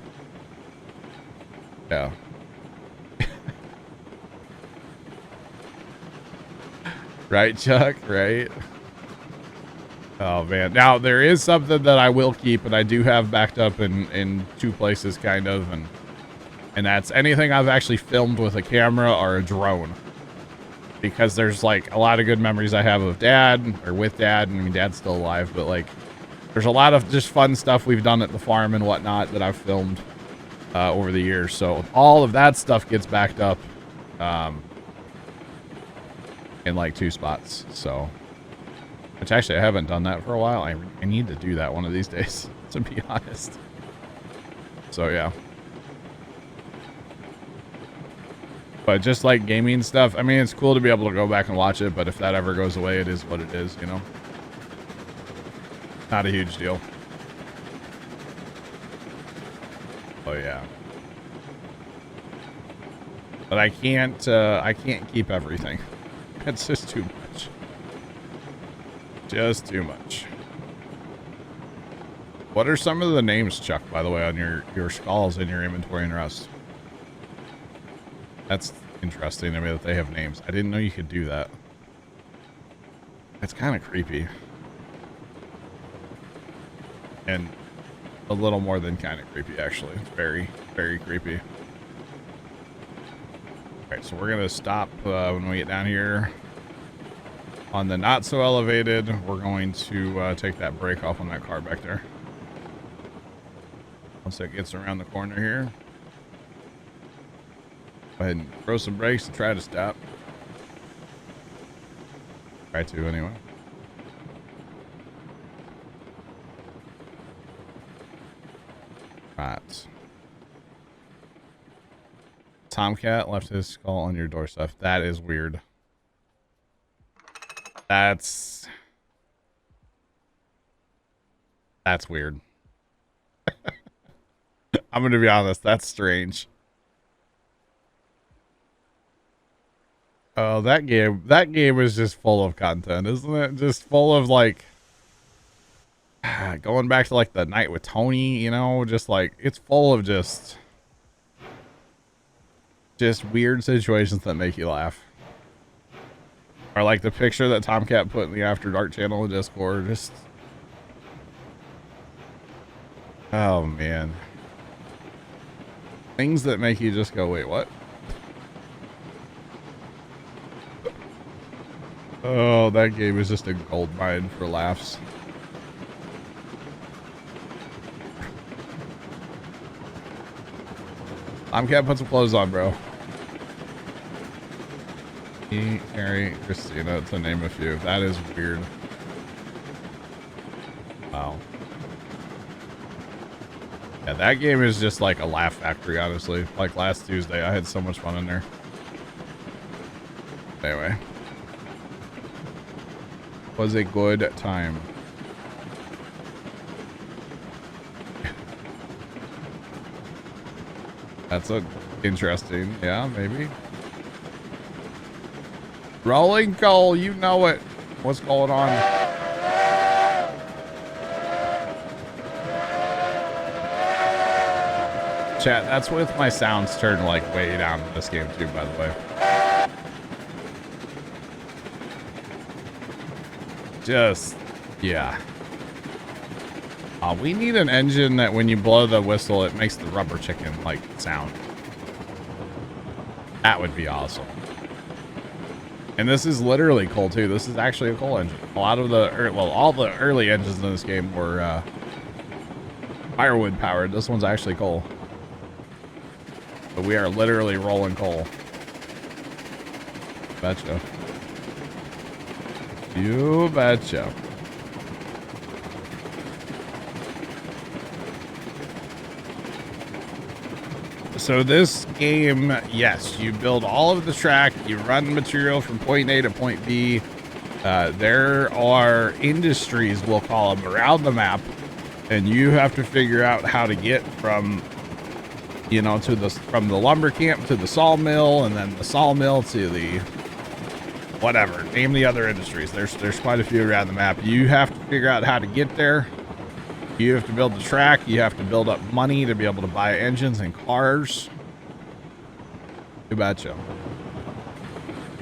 [SPEAKER 1] Yeah. Right, Chuck? Right? Oh, man. Now, there is something that I will keep, and I do have backed up in 2 places, kind of, and that's anything I've actually filmed with a camera or a drone. Because there's, like, a lot of good memories I have of Dad, or with Dad. I mean, Dad's still alive, but, like, there's a lot of just fun stuff we've done at the farm and whatnot that I've filmed over the years. So all of that stuff gets backed up in, like, 2 spots. So, which actually I haven't done that for a while. I need to do that one of these days, to be honest. So, yeah. But just like gaming stuff, I mean, it's cool to be able to go back and watch it, but if that ever goes away, it is what it is, you know? Not a huge deal. Oh, yeah. But I can't keep everything. It's just too much. Just too much. What are some of the names, Chuck, by the way, on your skulls in your inventory and rust? That's interesting to me that they have names. I didn't know you could do that. It's kind of creepy. And a little more than kind of creepy, actually. It's very, very creepy. Alright, so we're going to stop when we get down here. On the not so elevated, we're going to take that brake off on that car back there. Once it gets around the corner here. Go ahead and throw some brakes and try to stop. Try to, anyway. Right. Tomcat left his skull on your doorstep. That is weird. That's weird. I'm gonna be honest, that's strange. Oh, that game is just full of content, isn't it? Just full of, like, going back to, like, the night with Tony, you know, just, like, it's full of just weird situations that make you laugh. Or, like, the picture that Tomcat put in the After Dark channel in Discord, just... Oh, man. Things that make you just go, wait, what? Oh, that game is just a gold mine for laughs. Tomcat, put some clothes on, bro. Me, Harry, Christina, to name a few. That is weird. Wow. Yeah, that game is just like a laugh factory, honestly. Like last Tuesday, I had so much fun in there. Anyway. Was a good time. That's a interesting. Yeah, maybe. Rolling coal, you know it. What's going on? Chat, that's with my sounds turned like way down in this game too, by the way. Just, yeah. We need an engine that when you blow the whistle, it makes the rubber chicken like sound. That would be awesome. And this is literally coal too. This is actually a coal engine. A lot of the, well, all the early engines in this game were firewood powered. This one's actually coal. But we are literally rolling coal. Betcha. You betcha. So this game, yes, you build all of the track, you run material from point A to point B. There are industries, we'll call them, around the map, and you have to figure out how to get from, you know, to the from the lumber camp to the sawmill, and then the sawmill to the whatever. Name the other industries. There's quite a few around the map. You have to figure out how to get there. You have to build the track. You have to build up money to be able to buy engines and cars. You betcha.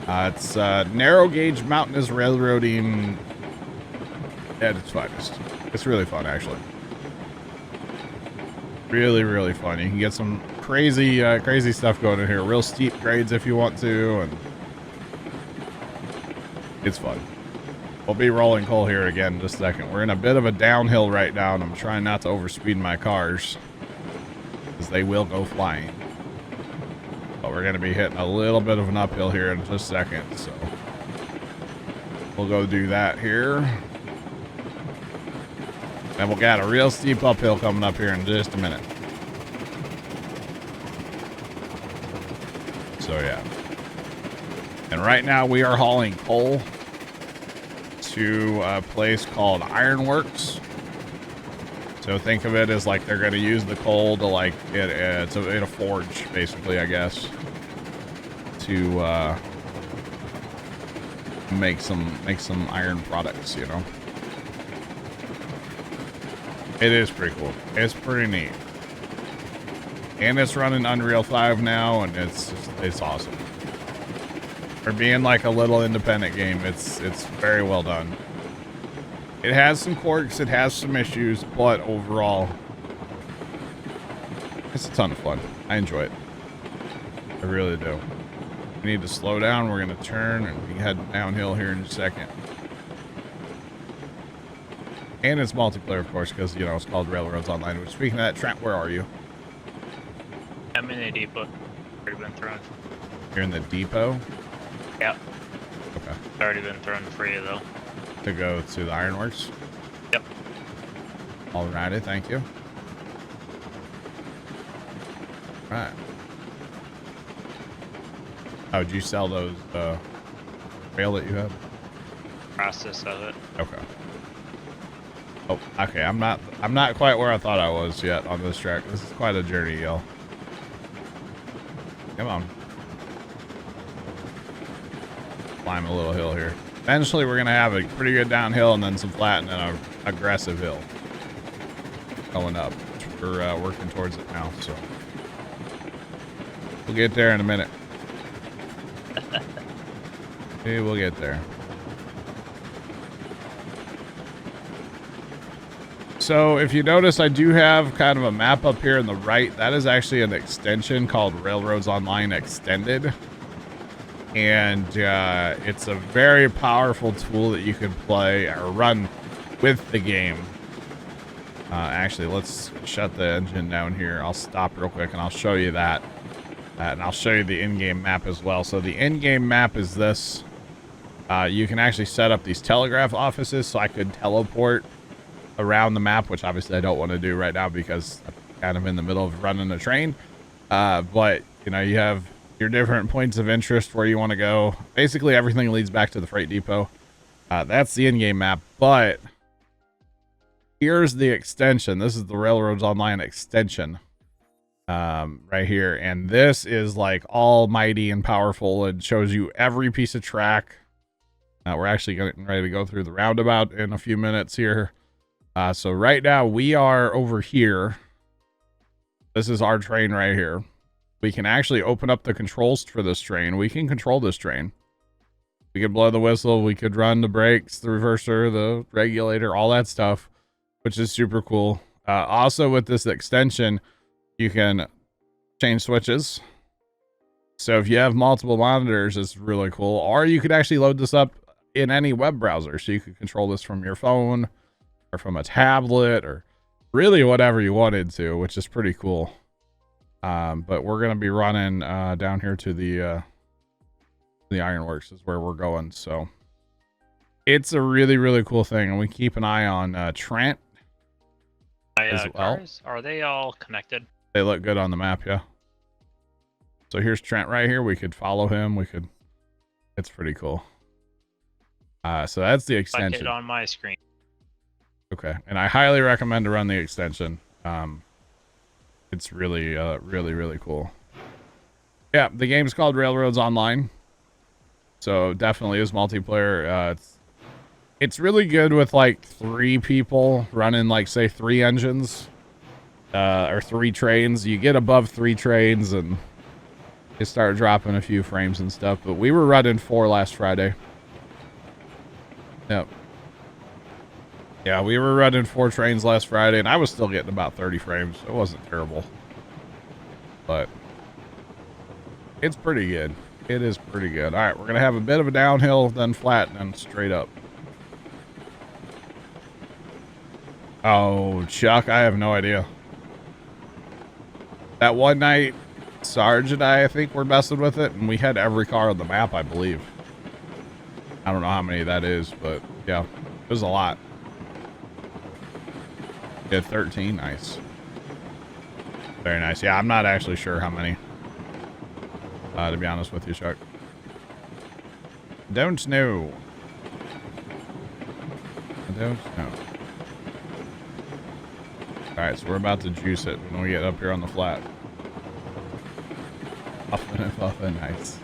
[SPEAKER 1] It's narrow gauge mountainous railroading at its finest. It's really fun, actually. Really, really fun. You can get some crazy, crazy stuff going in here. Real steep grades if you want to, and it's fun. We'll be rolling coal here again in just a second. We're in a bit of a downhill right now, and I'm trying not to overspeed my cars, because they will go flying. But we're going to be hitting a little bit of an uphill here in just a second, so we'll go do that here. And we'll got a real steep uphill coming up here in just a minute. So yeah. And right now we are hauling coal to a place called Ironworks. So think of it as like they're going to use the coal to like it's in a forge, basically, I guess, to make some iron products, you know. It is pretty cool. It's pretty neat. And it's running Unreal 5 now, and it's awesome. For being like a little independent game, it's very well done. It has some quirks, it has some issues, but overall, it's a ton of fun. I enjoy it. I really do. We need to slow down. We're going to turn and be heading downhill here in a second. And it's multiplayer, of course, because, you know, it's called Railroads Online. Which, speaking of that, Trent, where are you?
[SPEAKER 4] I'm in the depot. Already been thrown.
[SPEAKER 1] You're in the depot?
[SPEAKER 4] Yep.
[SPEAKER 1] Okay.
[SPEAKER 4] Already been thrown free, though.
[SPEAKER 1] To go to the Ironworks?
[SPEAKER 4] Yep.
[SPEAKER 1] Alrighty, thank you. Right. Oh, did you sell those rail that you have?
[SPEAKER 4] Process of it.
[SPEAKER 1] Okay. Oh, okay. I'm not quite where I thought I was yet on this track. This is quite a journey, y'all. Come on. Climb a little hill here. Eventually, we're gonna have a pretty good downhill and then some flat and then an aggressive hill going up. We're working towards it now, so we'll get there in a minute. Maybe we'll get there. So if you notice, I do have kind of a map up here on the right. That is actually an extension called Railroads Online Extended. And it's a very powerful tool that you can play or run with the game. Actually, let's shut the engine down here. I'll stop real quick and I'll show you that. And I'll show you the in-game map as well. So the in-game map is this. You can actually set up these telegraph offices, so I could teleport around the map, which obviously I don't want to do right now because I'm kind of in the middle of running a train. But, you know, you have your different points of interest where you want to go. Basically, everything leads back to the freight depot. That's the in-game map, but here's the extension. This is the Railroads Online extension. Right here, and this is like almighty and powerful. It shows you every piece of track. We're actually getting ready to go through the roundabout in a few minutes here. So right now we are over here. This is our train right here. We can actually open up the controls for this train. We can control this train. We could blow the whistle. We could run the brakes, the reverser, the regulator, all that stuff, which is super cool. Also with this extension, you can change switches. So if you have multiple monitors, it's really cool. Or you could actually load this up in any web browser. So you could control this from your phone or from a tablet or really whatever you wanted to, which is pretty cool. But we're going to be running down here to the Ironworks is where we're going. So it's a really, really cool thing. And we keep an eye on Trent as well.
[SPEAKER 4] Cars, are they all connected?
[SPEAKER 1] They look good on the map, yeah. So here's Trent right here. We could follow him. It's pretty cool. So that's the extension.
[SPEAKER 4] Like it on my screen.
[SPEAKER 1] Okay, and I highly recommend to run the extension. It's really, really, really cool. Yeah, the game's called Railroads Online. So definitely is multiplayer. It's really good with like 3 people running like say 3 engines. Or 3 trains. You get above 3 trains and you start dropping a few frames and stuff. But we were running 4 last Friday. Yep. Yeah, we were running 4 trains last Friday, and I was still getting about 30 frames. It wasn't terrible. But it's pretty good. It is pretty good. All right, we're going to have a bit of a downhill, then flat, and then straight up. Oh, Chuck, I have no idea. That one night, Sarge and I think, were messing with it, and we had every car on the map, I believe. I don't know how many that is, but yeah, it was a lot. Yeah, 13, nice. Very nice. Yeah, I'm not actually sure how many, to be honest with you, Chuck. Don't know. I don't know. Alright, so we're about to juice it when we get up here on the flat. Puffin' and puffin', nice.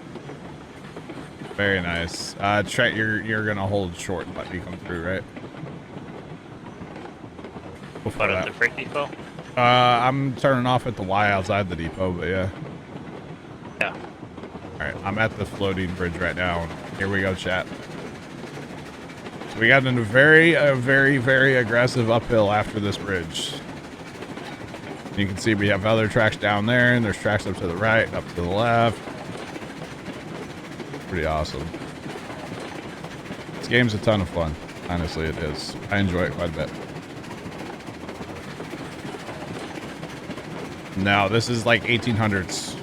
[SPEAKER 1] Very nice. Trent, you're gonna hold short and let me come through, right?
[SPEAKER 4] What, at the freight depot?
[SPEAKER 1] I'm turning off at the Y outside the depot, but yeah.
[SPEAKER 4] Yeah.
[SPEAKER 1] Alright, I'm at the floating bridge right now. Here we go, chat. So we got a very, very aggressive uphill after this bridge. You can see we have other tracks down there, and there's tracks up to the right, up to the left. Pretty awesome. This game's a ton of fun. Honestly, it is. I enjoy it quite a bit. No, this is like 1800s.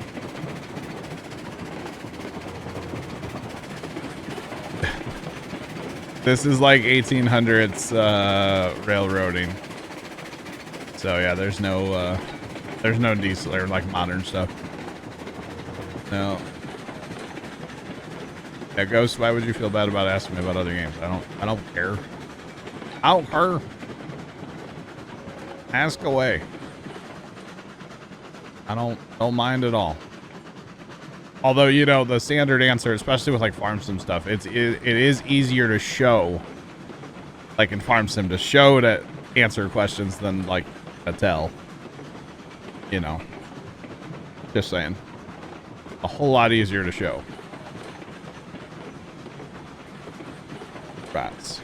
[SPEAKER 1] This is like 1800s railroading. So yeah, there's no diesel or like modern stuff. No. Yeah, Ghost, why would you feel bad about asking me about other games? I don't care. I don't care. Ask away. I don't mind at all. Although, you know, the standard answer, especially with like farm sim stuff, it is easier to show, like in farm sim, to show to answer questions than like to tell. You know, just saying, a whole lot easier to show. Rats.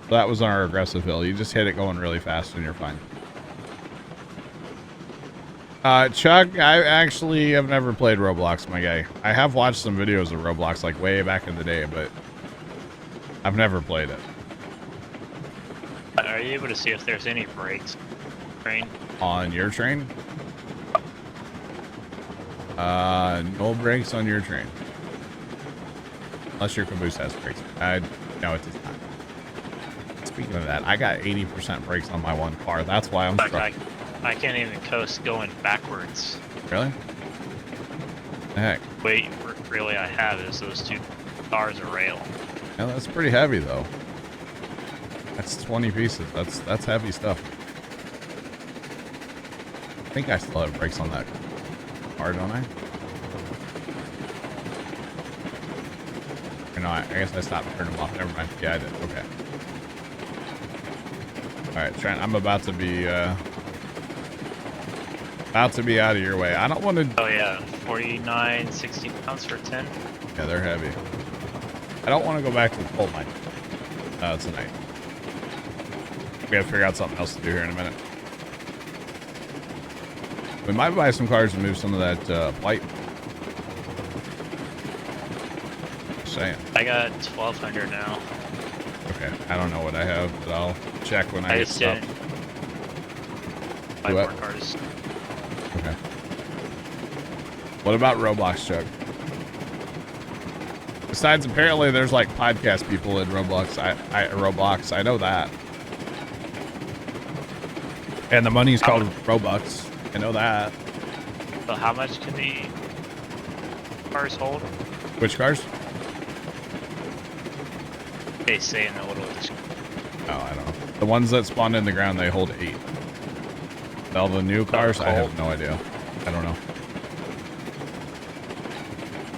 [SPEAKER 1] So that was our aggressive hill. You just hit it going really fast and you're fine. Chuck, I actually have never played Roblox, my guy. I have watched some videos of Roblox, like way back in the day, but I've never played it.
[SPEAKER 4] Are you able to see if there's any brakes? Train?
[SPEAKER 1] On your train? No brakes on your train. Unless your caboose has brakes. No, it does not. Speaking of that, I got 80% brakes on my one car. That's why I'm stuck.
[SPEAKER 4] I can't even coast going backwards.
[SPEAKER 1] Really? The heck?
[SPEAKER 4] Wait, really I have is those 2 cars of rail.
[SPEAKER 1] Yeah, that's pretty heavy though. That's 20 pieces. That's heavy stuff. I think I still have brakes on that car, don't I? Or no, I guess I stopped and turned them off. Never mind. Yeah, I did. Okay. Alright, Trent, I'm about to be out of your way. I don't want to...
[SPEAKER 4] Oh yeah, 49, 60 pounds for 10.
[SPEAKER 1] Yeah, they're heavy. I don't want to go back to the coal mine tonight. We have to figure out something else to do here in a minute. We might buy some cars and move some of that pipe. Just saying.
[SPEAKER 4] I got 1,200 now.
[SPEAKER 1] Okay, I don't know what I have, but I'll check when I get stuff.
[SPEAKER 4] Buy more cars.
[SPEAKER 1] Okay. What about Roblox, Chuck? Besides, apparently there's like podcast people in Roblox. Roblox, I know that. And the money's called Robux. I know that.
[SPEAKER 4] So how much can the cars hold?
[SPEAKER 1] Which cars?
[SPEAKER 4] They say in the little description.
[SPEAKER 1] Oh, I don't know. The ones that spawn in the ground, they hold 8. All the new cars, I have no idea. I don't know.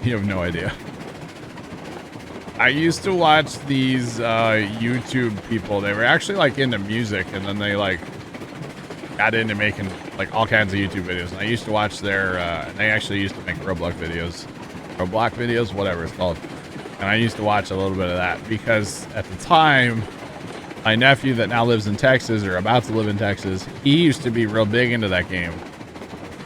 [SPEAKER 1] You have no idea. I used to watch these YouTube people. They were actually like into music, and then they like got into making like all kinds of YouTube videos. And I used to watch their. They actually used to make Roblox videos, whatever it's called. And I used to watch a little bit of that because at the time, my nephew that now lives in Texas or about to live in Texas, he used to be real big into that game.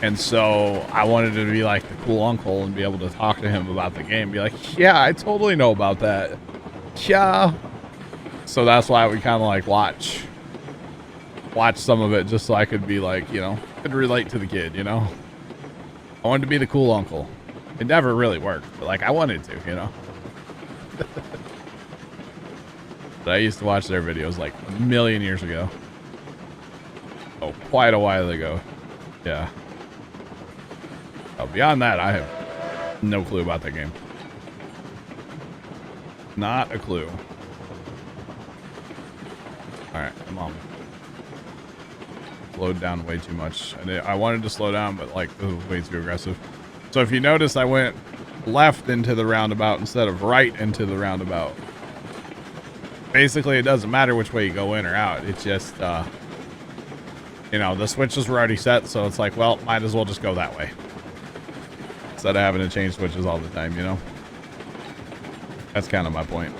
[SPEAKER 1] And so I wanted to be like the cool uncle and be able to talk to him about the game. Be like, yeah, I totally know about that. Yeah. So that's why we kind of like watch some of it just so I could be like, you know, could relate to the kid, you know. I wanted to be the cool uncle. It never really worked, but like I wanted to, you know. But I used to watch their videos like a million years ago. Oh, quite a while ago. Yeah. Oh, beyond that, I have no clue about that game. Not a clue. Alright, come on. Slowed down way too much. I wanted to slow down, but like, it was way too aggressive. So if you notice, I went left into the roundabout instead of right into the roundabout. Basically, it doesn't matter which way you go in or out. It's just, you know, the switches were already set, so it's like, well, might as well just go that way. Instead of having to change switches all the time, you know? That's kind of my point.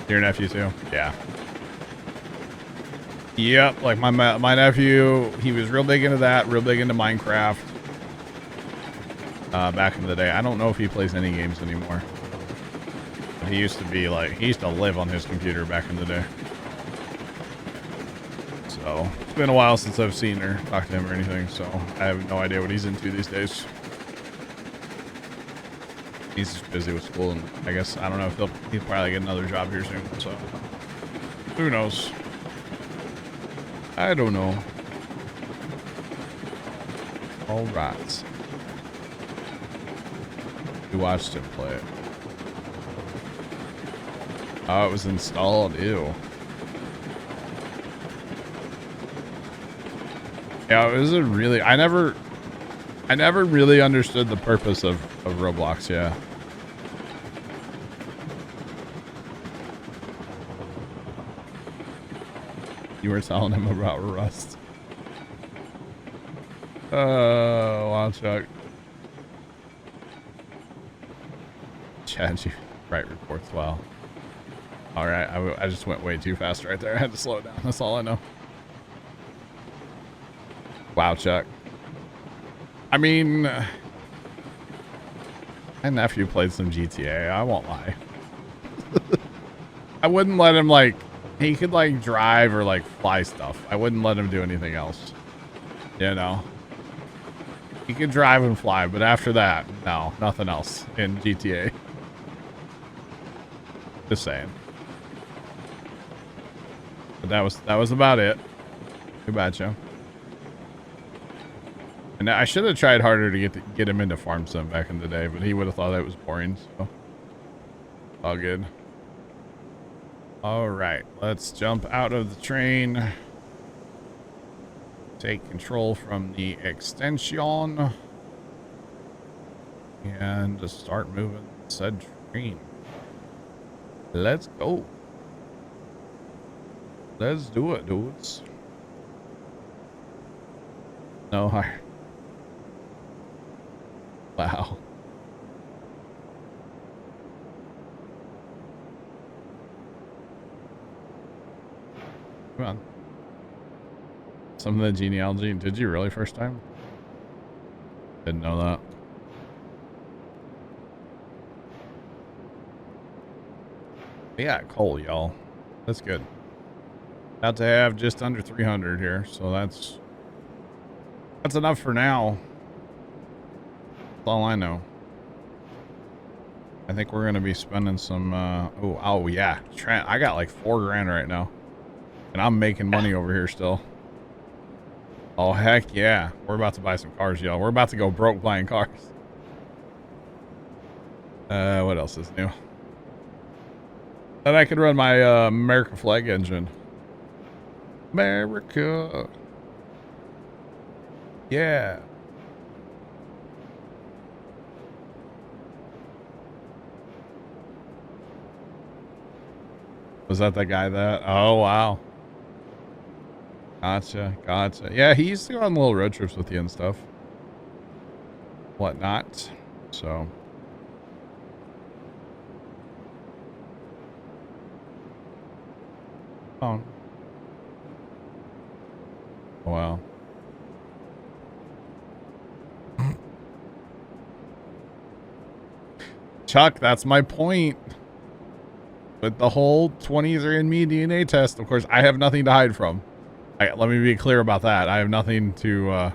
[SPEAKER 1] Your nephew too? Yeah. Yep, like my nephew, he was real big into that, real big into Minecraft. Back in the day. I don't know if he plays any games anymore. But he used to be like, he used to live on his computer back in the day. So, it's been a while since I've seen or talked to him or anything, so I have no idea what he's into these days. He's just busy with school, and I guess, I don't know if he'll probably get another job here soon, so who knows? I don't know. All right. We watched him play it. Oh, it was installed. Ew. Yeah, it was a really... I never really understood the purpose of Roblox, yeah. You were telling him about Rust. Oh, wow, Chuck. Chad, you write reports. Wow. All right, I just went way too fast right there. I had to slow it down. That's all I know. Wow, Chuck. I mean, my nephew played some GTA. I won't lie. I wouldn't let him, like, he could, like, drive or, like, fly stuff. I wouldn't let him do anything else. You know? You can drive and fly, but after that, no, nothing else in GTA. Just saying. But that was about it. Too bad, Joe. And I should have tried harder to get him into Farm Sim back in the day, but he would have thought that was boring. So all good. All right, let's jump out of the train. Take control from the extension and just start moving said train. Let's go. Let's do it, dudes. No, wow. Come on. Some of the genealogy. Did you really first time? Didn't know that. Yeah, coal, y'all. That's good. About to have just under 300 here, so that's enough for now. That's all I know. I think we're gonna be spending some. Oh yeah, Trent. I got like $4 grand right now, and I'm making money over here still. Oh heck yeah, we're about to buy some cars, y'all. We're about to go broke buying cars. What else is new? Then I could run my American flag engine. America. Yeah. Was that the guy that? Oh, wow. Gotcha. Gotcha. Yeah, he used to go on little road trips with you and stuff. Whatnot. So. Oh. Wow. Chuck, that's my point. With the whole 23andMe DNA test, of course, I have nothing to hide from. Let me be clear about that. I have nothing to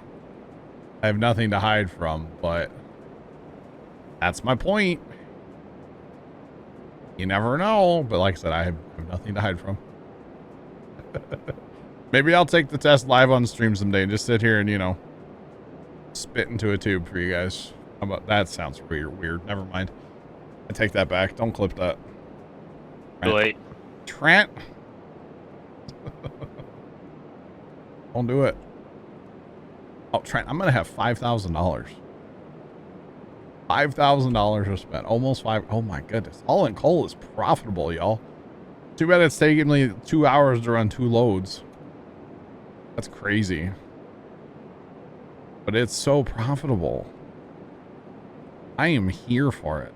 [SPEAKER 1] hide from, but that's my point. You never know, but like I said, I have nothing to hide from. Maybe I'll take the test live on stream someday and just sit here and, you know, spit into a tube for you guys. How about that? Sounds weird. Never mind. I take that back. Don't clip that.
[SPEAKER 4] Wait.
[SPEAKER 1] Trent. Don't do it. Oh, Trent, I'm going to have $5,000. $5,000 to spend. Almost five. Oh my goodness. All in coal is profitable, y'all. Too bad it's taking me 2 hours to run 2 loads. That's crazy. But it's so profitable. I am here for it.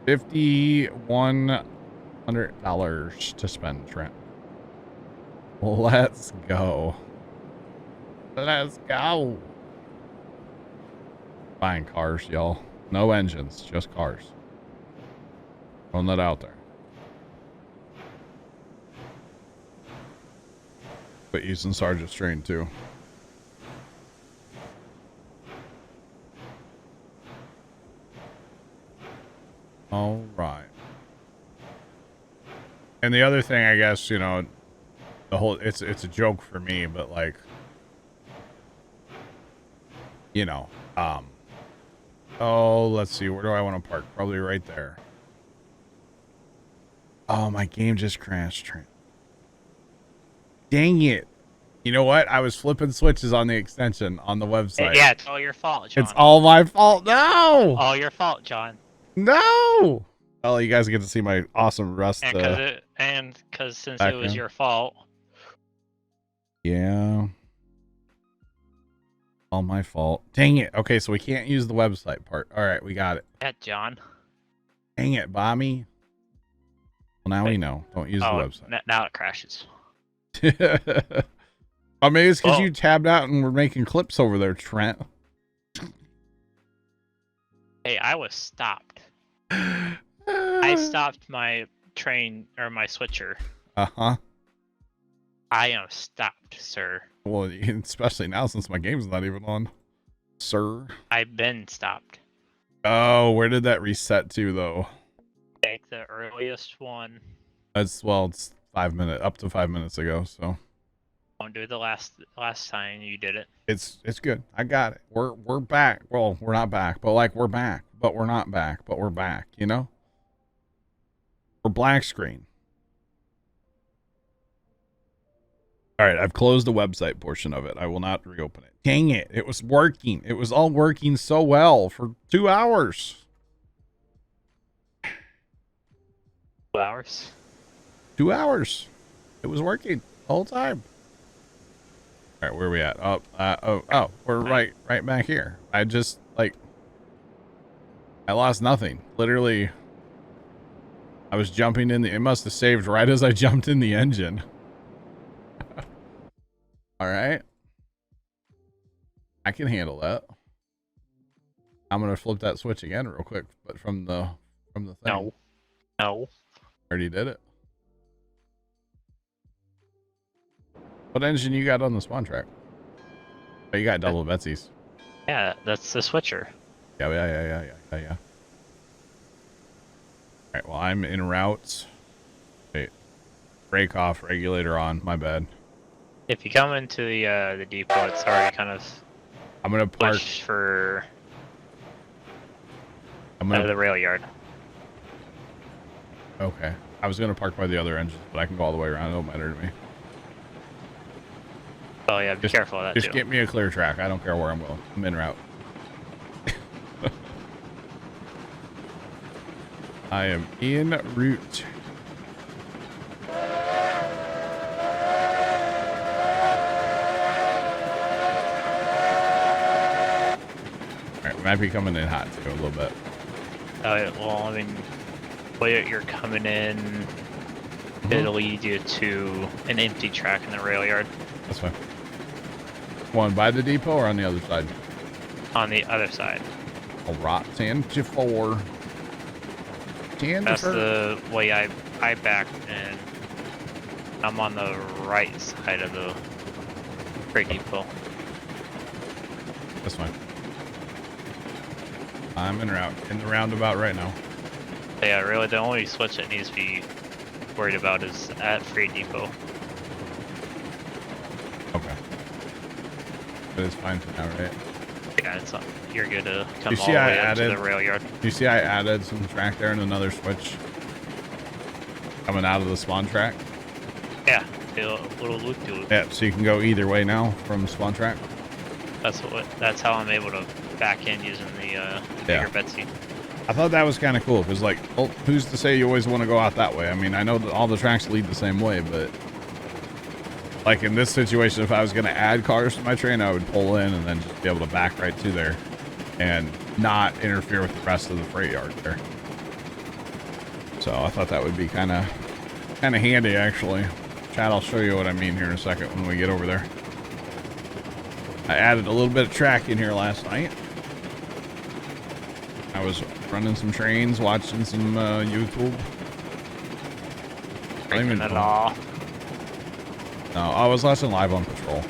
[SPEAKER 1] $5,100 to spend, Trent. Let's go. Let's go. Buying cars, y'all. No engines, just cars. Throwing that out there. But using Sergeant's train too. All right. And the other thing, I guess, you know, the whole it's a joke for me, but like, you know, oh, let's see, where do I want to park? Probably right there. Oh, my game just crashed. Dang it. You know what? I was flipping switches on the extension on the website.
[SPEAKER 4] Yeah, it's all your fault, John.
[SPEAKER 1] It's all my fault. No!
[SPEAKER 4] All your fault, John.
[SPEAKER 1] No! Well, you guys get to see my awesome Rust.
[SPEAKER 4] And because since background. It was your fault.
[SPEAKER 1] Yeah. All my fault. Dang it. Okay, so we can't use the website part. All right, we got it.
[SPEAKER 4] Yeah, John.
[SPEAKER 1] Dang it, Bobby. Well, now we know. Don't use the website.
[SPEAKER 4] Now it crashes.
[SPEAKER 1] Oh, maybe it's because you tabbed out and we're making clips over there, Trent.
[SPEAKER 4] Hey, I was stopped. I stopped my train or my switcher.
[SPEAKER 1] Uh-huh.
[SPEAKER 4] I am stopped, sir.
[SPEAKER 1] Well, especially now since my game's not even on, sir.
[SPEAKER 4] I've been stopped.
[SPEAKER 1] Oh, where did that reset to though?
[SPEAKER 4] Take the earliest one.
[SPEAKER 1] It's up to 5 minutes ago. So
[SPEAKER 4] Don't do the last time you did it.
[SPEAKER 1] it's good. I got it. We're back. Well, we're not back, but like we're back, but we're not back, but we're back. You know, we're black screen. All right, I've closed the website portion of it. I will not reopen it. Dang it. It was working. It was all working so well for 2 hours.
[SPEAKER 4] 2 hours.
[SPEAKER 1] 2 hours. It was working the whole time. All right, where are we at? We're right back here. I just I lost nothing. Literally, I was jumping in it must have saved right as I jumped in the engine. All right. I can handle that. I'm going to flip that switch again real quick, but from the thing.
[SPEAKER 4] No.
[SPEAKER 1] Already did it. What engine you got on the spawn track? Oh, you got double Betsy's.
[SPEAKER 4] Yeah, that's the switcher.
[SPEAKER 1] Yeah. All right, well, I'm en route. Wait. Brake off, regulator on. My bad.
[SPEAKER 4] If you come into the depot, it's already kind of
[SPEAKER 1] I'm going to park.
[SPEAKER 4] for
[SPEAKER 1] I'm
[SPEAKER 4] out
[SPEAKER 1] going
[SPEAKER 4] of
[SPEAKER 1] to
[SPEAKER 4] the rail yard.
[SPEAKER 1] Okay. I was going to park by the other engines, but I can go all the way around. It don't matter to me.
[SPEAKER 4] Oh yeah, be careful of that
[SPEAKER 1] Just
[SPEAKER 4] too.
[SPEAKER 1] get me a clear track. I don't care where I'm going. I'm en route. I am en route. Alright, we might be coming in hot too a little bit.
[SPEAKER 4] Oh yeah, well, I mean, way you're coming in, it'll lead you to an empty track in the rail yard.
[SPEAKER 1] That's fine. One by the depot or on the other side?
[SPEAKER 4] On the other side.
[SPEAKER 1] All right, 10 to 4. 10
[SPEAKER 4] That's
[SPEAKER 1] to 4.
[SPEAKER 4] the way I backed, and I'm on the right side of the freight depot.
[SPEAKER 1] That's fine. I'm en route, in the roundabout right now.
[SPEAKER 4] But yeah, really, the only switch that needs to be worried about is at freight depot.
[SPEAKER 1] Okay. But it's fine for now, right?
[SPEAKER 4] Yeah, it's you're good to come
[SPEAKER 1] You
[SPEAKER 4] all
[SPEAKER 1] see
[SPEAKER 4] the
[SPEAKER 1] I
[SPEAKER 4] way up to
[SPEAKER 1] added-
[SPEAKER 4] the rail yard.
[SPEAKER 1] You see I added some track there and another switch coming out of the spawn track?
[SPEAKER 4] Yeah, a little loop to it.
[SPEAKER 1] Yeah, so you can go either way now from spawn track.
[SPEAKER 4] That's how I'm able to back in using the bigger Betsy.
[SPEAKER 1] I thought that was kind of cool because, like, well, who's to say you always want to go out that way? I mean, I know that all the tracks lead the same way, but like in this situation, if I was going to add cars to my train, I would pull in and then just be able to back right to there and not interfere with the rest of the freight yard there. So I thought that would be kind of handy, actually. Chad, I'll show you what I mean here in a second when we get over there. I added a little bit of track in here last night. I was running some trains, watching some YouTube.
[SPEAKER 4] Breaking it off.
[SPEAKER 1] No, I was watching Live on Patrol.